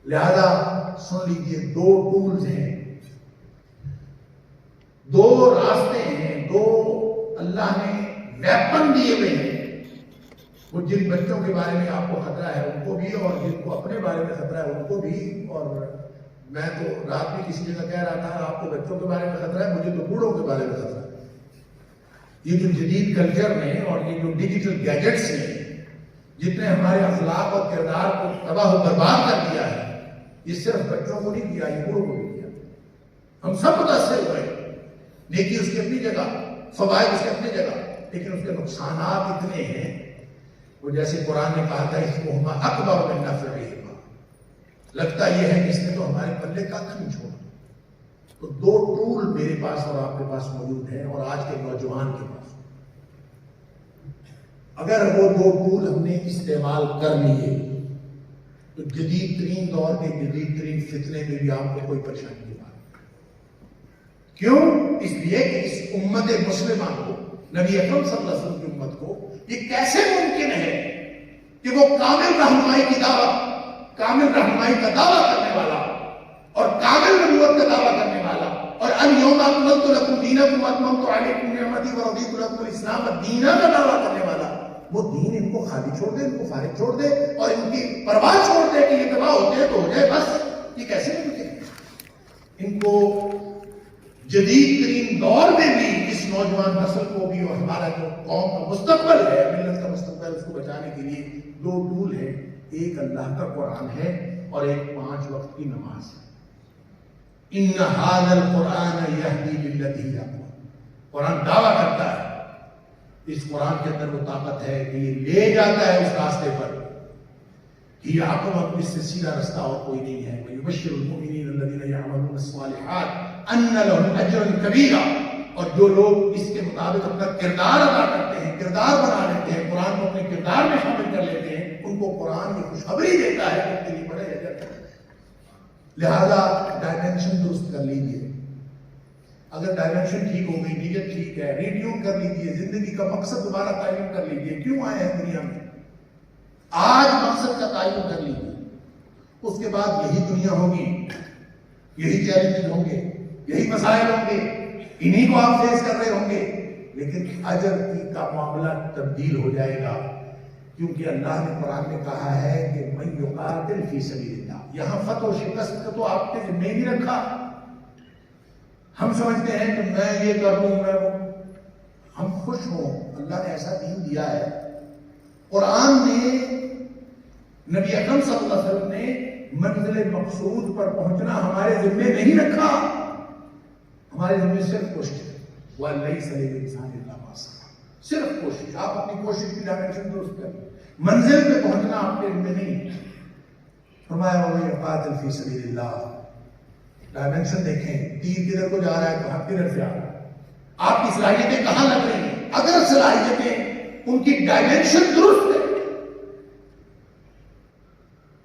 لہذا سن لیجیے, دو ٹولز ہیں, دو راستے ہیں, دو اللہ نے ویپن دیے ہوئے ہیں. وہ جن بچوں کے بارے میں آپ کو خطرہ ہے ان کو بھی, اور جن کو اپنے بارے میں خطرہ ہے ان کو بھی. اور میں تو رات میں کسی جگہ کہہ رہا تھا آپ کو بچوں کے بارے میں خطرہ ہے, مجھے تو بوڑھوں کے بارے میں خطرہ ہے. یہ جو جدید کلچر میں اور یہ جو ڈیجیٹل گیجٹس ہیں, جتنے ہمارے اخلاق اور کردار کو تباہ و برباد کر دیا ہے, یہ صرف بچوں کو نہیں کیا, یہ بوڑھوں کو بھی کیا. ہم سب متاثر ہوئے. نیکی اس کی اپنی جگہ, فوائد اس کی اپنی جگہ, لیکن اس کے نقصانات اتنے ہیں. وہ جیسے قرآن نے کہا تھا اس کو اکبر من نفعہما, لگتا یہ ہے کہ اس نے تو ہمارے پلے کا نہیں چھوڑا. تو دو ٹول میرے پاس اور آپ کے پاس موجود ہیں, اور آج کے نوجوان کے پاس. اگر وہ دو ٹول ہم نے استعمال کر لیے تو جدید ترین دور کے جدید ترین فتنے میں بھی آپ کو کوئی پریشانی نہیں. کیوں؟ اس لیے کہ اس امت مسلمہ کو, نبی اکرم صلی اللہ علیہ وسلم کی امت کو, یہ کیسے ممکن ہے کہ وہ کامل رہنمائی کی دعوت, کامل رہنمائی کا دعویٰ کرنے والا اور کامل نبوت کا دعویٰ کرنے والا, اور الیوم اکملت لکم دینکم واتممت علیکم نعمتی ورضیت لکم الاسلام دینا کا دعویٰ کرنے والا, وہ دین ان کو خالی چھوڑ دے, ان کو فارغ چھوڑ دے, اور ان کی پرواہ چھوڑ دے کہ یہ تباہ ہوتے ہیں تو ہو جائے بس. یہ کیسے ممکن ہے؟ ان کو جدید ترین دور میں بھی اس نوجوان نسل کو بھی, اور ہمارا جو قوم کا مستقبل ہے, ملت کا مستقبل, اس کو بچانے کے لیے دو ٹول ہیں. ایک اللہ کا قرآن ہے اور ایک 5 وقت کی نماز ہے. ان ھذا القرآن یہدی للتی ہی اقوم. قرآن دعویٰ کرتا ہے اس قرآن کے اندر وہ طاقت ہے کہ یہ لے جاتا ہے اس راستے پر. یہ عقب اس سے سیدھا رستہ اور کوئی نہیں ہے. وَيُبَشِّرُ الْمُؤْمِنِينَ الَّذِينَ يَعْمَلُونَ الصَّالِحَاتِ أَنَّ لَهُمْ أَجْرًا كَبِيرًا. اور جو لوگ اس کے مطابق اپنا کردار ادا کرتے ہیں, کردار بنا لیتے ہیں, قرآن کو اپنے کردار میں شامل کر لیتے ہیں, ان کو قرآن یہ خوشخبری دیتا ہے کہ تیری بڑے اجر ہے. لہذا ڈائمینشن درست کر لیجیے. اگر ڈائمینشن ٹھیک ہو گئی, نیت ٹھیک ہے, ریٹیون کر لیجیے, زندگی کا مقصد دوبارہ تعین کر لیجیے. کیوں آئے ہیں دنیا میں, آج مقصد کا تعین کر لیجیے. اس کے بعد یہی دنیا ہوگی, یہی چیلنجز ہوں گے, یہی مسائل ہوں گے, انہی کو آپ فیس کر رہے ہوں گے, لیکن اجر کا معاملہ تبدیل ہو جائے گا. کیونکہ اللہ نے قرآن میں کہا ہے کہ من یقاتل فی سبیل اللہ. یہاں فتح و شکست کا تو آپ نے ذمہ نہیں رکھا. ہم سمجھتے ہیں کہ میں یہ کر لوں, میں وہ. ہم خوش ہوں, اللہ نے ایسا دین دیا ہے. قرآن نے, نبی اکرم صلی اللہ علیہ وسلم نے منزل مقصود پر پہنچنا ہمارے ذمہ نہیں رکھا. ہمارے ذمہ صرف کوشش ہے. وَلَيْسَ لِلْإِنسَانِ إِلَّا مَا سَعَىٰ. صرف کوشش. آپ اپنی کوشش کی ڈائمینشن درست کریں. منزل پہ پہنچنا آپ کے ذمہ نہیں. فرمایا وَمَن يُقَاتِلْ فِي سَبِيلِ اللَّهِ. ڈائمینشن دیکھیں, تیر کدھر کو جا رہا ہے, کہاں کدھر سے آ رہا ہے, آپ کی صلاحیتیں کہاں لگ رہی ہیں. اگر صلاحیتیں ان کی ڈائمینشن درست ہے,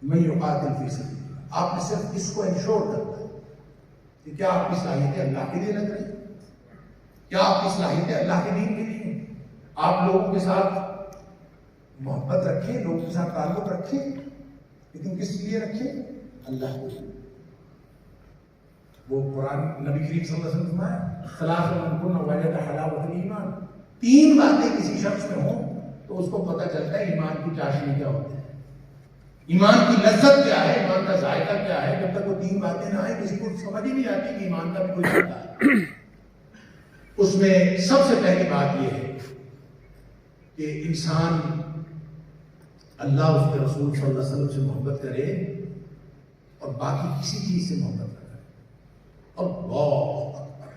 میں یقاتل فی سبیل اللہ, آپ نے صرف اس کو انشور کرنا ہے کہ کیا آپ کی صلاحیتیں اللہ کے لیے لگ رہی ہیں, کیا آپ کی صلاحیتیں اللہ کے دین کے لیے ہیں. آپ لوگوں کے ساتھ محبت رکھیں, لوگوں کے ساتھ تعلق رکھیں, لیکن کس لیے رکھیں, اللہ کو. وہ قرآن نبی کریم صلی اللہ علیہ وسلم فرمایا ثلاث من کن وجد حلاوۃ الایمان. 3 باتیں کسی شخص میں ہوں تو اس کو پتہ چلتا ہے ایمان کی چاشنی کیا ہوتی ہے, ایمان کی لذت کیا ہے, ایمان کا ذائقہ کیا ہے. جب تک وہ 3 باتیں نہ آئیں کسی کو سمجھ ہی نہیں آتی کہ ایمان کا بھی کوئی ذائقہ ہے. اس میں سب سے پہلی بات یہ ہے کہ انسان اللہ اس کے رسول صلی اللہ علیہ وسلم سے محبت کرے اور باقی کسی چیز سے محبت نہ کرے. اللہ اکبر.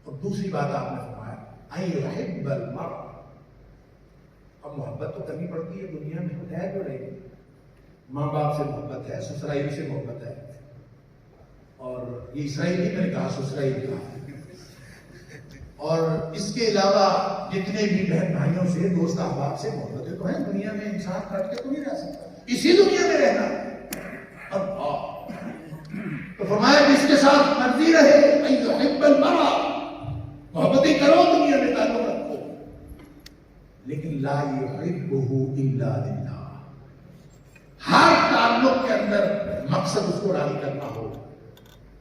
اور دوسری بات آپ نے فرمایا ان یحب المرء. اب محبت تو کرنی پڑتی ہے دنیا میں, کچھ ہے جو رہے, ماں باپ سے محبت ہے, سسرائی سے محبت ہے, اور یہ اسرائیلی میں نے کہا, سسرائی کہا. اور اس کے علاوہ جتنے بھی بہن بھائیوں سے, دوست احباب سے محبتیں تو ہیں دنیا میں. انسان کٹ کے تو نہیں رہ سکتا, اسی دنیا میں رہنا. اللہ تو فرمایا کہ اس کے ساتھ مرضی رہے, ان یحب المرء, محبتیں کرو دنیا میں, تعلق رکھو, لیکن لا یحبہ الا للہ. ہر تعلق کے اندر مقصد اس کو راضی کرنا ہو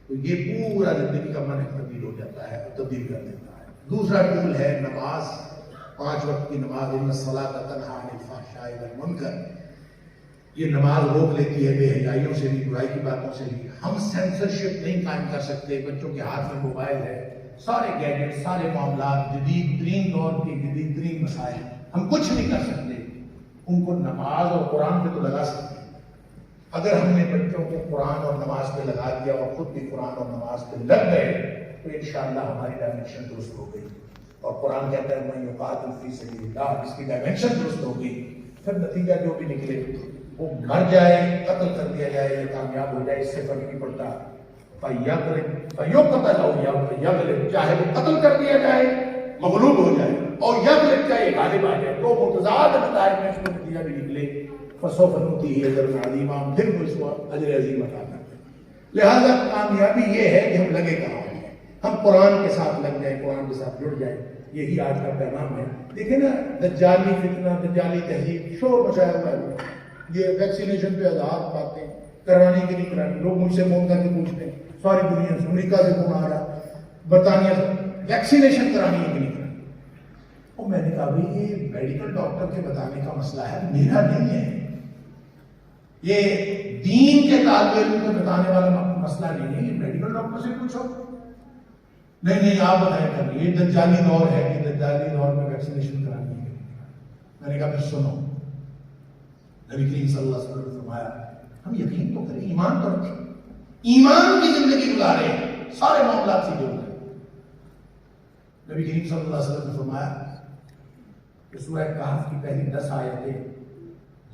تو یہ پورا زندگی کا منحص تبدیل ہو جاتا ہے, تبدیل کر دیتا ہے. دوسرا ٹول ہے نماز, 5 وقت کی نماز. ان الصلاۃ تنہی عن الفحشاء والمنکر. یہ نماز روک لیتی ہے بے حیائیوں سے بھی, برائی کی باتوں سے بھی. ہم سینسرشپ نہیں قائم کر سکتے. بچوں کے ہاتھ میں موبائل ہے, سارے گیجٹ, سارے معاملات, جدید ترین دور کے جدید ترین مسائل, ہم کچھ نہیں کر سکتے. ان کو نماز اور قرآن پہ تو لگا سکتے. اگر ہم نے بچوں کو قرآن اور نماز پہ لگا دیا اور خود بھی قرآن اور نماز پہ لگ گئے تو انشاءاللہ ہماری ڈائمینشن درست ہو گئی. اور قرآن کہتا ہے من یقاتل فی سبیل اللہ, اس کی ڈائمینشن درست ہو گئی. پھر نتیجہ جو بھی نکلے, وہ مر جائے, قتل کر دیا جائے یا کامیاب ہو جائے, اس سے فرق نہیں پڑتا. فَيُقْتَلَ أَوْ يَغْلِبْ, چاہے وہ قتل کر دیا جائے, مغلوب ہو جائے, اور یغلب, چاہے غالب آ جائے. تو متضاد نتائج میں اس کو نتیجہ بھی نکلے. فَسَوْفَ نُؤْتِيهِ أَجْرًا عَظِيمًا, پھر وہ اس کو اجر عظیم عطا کرتے ہیں. لہذا کامیابی یہ ہے کہ ہم لگے کہاں ہیں, ہم قرآن کے ساتھ لگ جائیں, قرآن کے ساتھ جڑ جائیں. یہی آج کا پیغام ہے. دیکھیں نا, دجالی فتنہ, دجالی تہذیب, شور مچایا ہوا ہے. یہ ویکسینیشن پہ آدھار باتیں کرانی کی نہیں کرانی. لوگ مجھ سے فون کر کے پوچھتے ہیں, ساری دنیا سے, امریکہ سے فون آ رہا, برطانیہ سے, ویکسینیشن کرانی ہے کہ نہیں کرانی. اور میں نے کہا بھائی یہ میڈیکل ڈاکٹر کے بتانے کا مسئلہ ہے, میرا نہیں ہے. یہ دین کے طالب علم کو بتانے والا مسئلہ نہیں ہے, یہ میڈیکل ڈاکٹر سے پوچھو. نہیں آپ بتائیں کر, یہ دجالی دور ہے کہ دجالی دور میں ویکسینیشن کرانی ہے. میں نے کہا پھر سنو, نبی کریم صلی اللہ علیہ وسلم نے فرمایا ہم یقین تو کریں, ایمان تو رکھیں, ایمان کی زندگی گزارے, سارے معاملات سے جڑ گئے. نبی کریم صلی اللہ علیہ وسلم نے فرمایا کہ سورہ کہف کی پہلی 10 آیتیں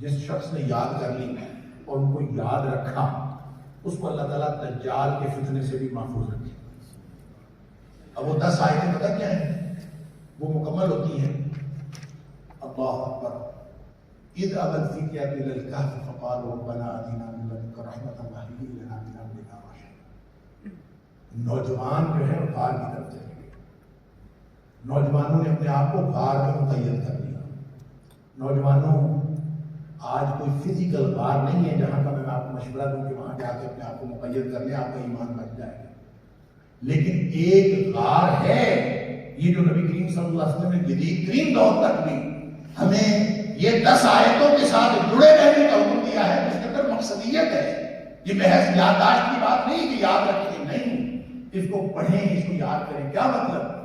جس شخص نے یاد کر لی اور ان کو یاد رکھا اس کو اللہ تعالیٰ دجال کے فتنے سے بھی محفوظ رکھے. اب وہ 10 آیتیں پتہ کیا ہیں؟ وہ مکمل ہوتی ہیں اللہ اکبر اذ ابى الفتية الى الكهف فقالوا ربنا آتنا من لدنك رحمة وهيئ لنا من امرنا رشدا. نوجوان جو ہے غار کی طرف چلے گئے. نوجوانوں نے اپنے آپ کو غار میں مقید کر لیا. نوجوانوں آج کوئی فزیکل غار نہیں ہے جہاں کا میں آپ کو مشورہ دوں کہ وہاں جا کے اپنے آپ کو مقید کر لیں, آپ کا ایمان بچ جائے گا. لیکن ایک غار ہے یہ جو نبی کریم صلی اللہ علیہ وسلم نے جدید ترین دور تک بھی ہمیں یہ 10 آیتوں کے ساتھ جڑے رہنے کا حکم دیا ہے. اس کے اندر مقصدیت ہے. یہ محض یادداشت کی بات نہیں کہ یاد رکھیں, نہیں, اس کو پڑھیں, اس کو یاد کریں. کیا مطلب؟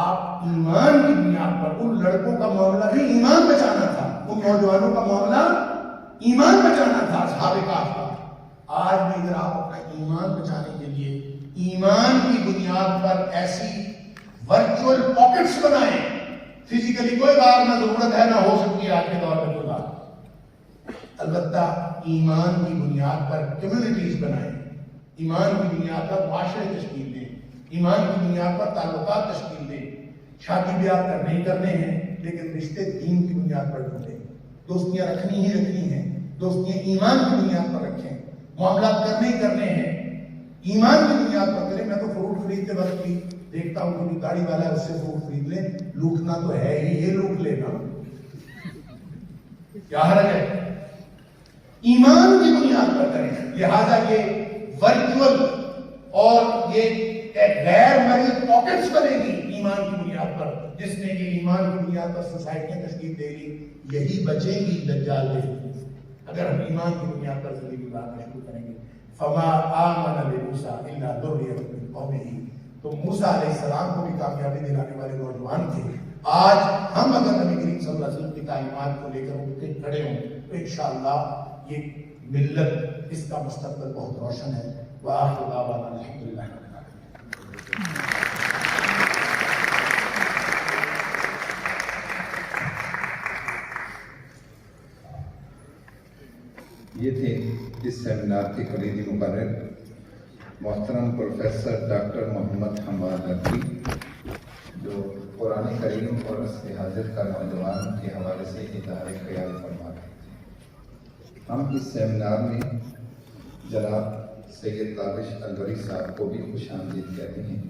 آپ ایمان کی بنیاد پر, ان لڑکوں کا معاملہ بھی ایمان بچانا تھا, ان نوجوانوں کا معاملہ ایمان بچانا تھا اصحاب کہف کا. آج بھی اگر آپ اپنا ایمان بچانے کے لیے ایمان کی بنیاد پر ایسی ورچوئل پاکٹس بنائیں, فزیکلی کوئی غار نہ ضرورت ہے نہ ہو سکتی ہے آج کے دور میں کوئی غار, البتہ ایمان کی بنیاد پر کمیونٹیز بنائیں, ایمان کی بنیاد پر معاشرے تشکیل دیں, ایمان کی بنیاد پر تعلقات تشکیل دیں. شادی بیاہ کرنے ہی کرنے ہیں لیکن رشتے دین کی بنیاد پر ڈھونڈیں. دوستیاں رکھنی ہی رکھنی ہیں, دوستیاں ایمان کی بنیاد پر رکھیں. معاملات کرنے ہی کرنے ہیں, ایمان کی بنیاد پر کریں. میں تو فروٹ خریدتے وقت بھی دیکھتا ہوں کہ گاڑی والا ہے اس سے فروٹ خرید لیں, لوٹنا تو ہے ہی, یہ لوٹ لینا کیا حرج ہے؟ ایمان کی بنیاد پر کریں. لہذا یہ ورچوئل اور یہ غیر مرئی پاکٹس بنے گی ایمان کی بنیاد پر, جس نے کہ ایمان کی بنیاد پر سوسائٹیاں تشکیل دے گی, یہی بچیں گی دجال سے اگر ہم ایمان کی بنیاد پر زندگی گزارنا شروع کریں گے. فما آمن لموسیٰ الا ذریۃ من قومہ, تو موسیٰ علیہ السلام کو بھی کامیابی دلانے والے نوجوان تھے. آج ہم اگر نبی کریم صلی اللہ علیہ وسلم کی تعلیمات کو لے کر اٹھ کے کھڑے ہوں تو انشاءاللہ یہ ملت, اس کا مستقبل بہت روشن ہے. وآخر دعوانا الحمدللہ رب العالمین. یہ تھے اس سیمینار کے کلیدی مقرر محترم پروفیسر ڈاکٹر محمد حماد نقوی, جو قرآن کریم اور عصر حاضر کا نوجوان کے حوالے سے اظہار خیال فرما رہے تھے. ہم اس سیمینار میں جناب سید تابش الوری صاحب کو بھی خوش آمدید کہتے ہیں.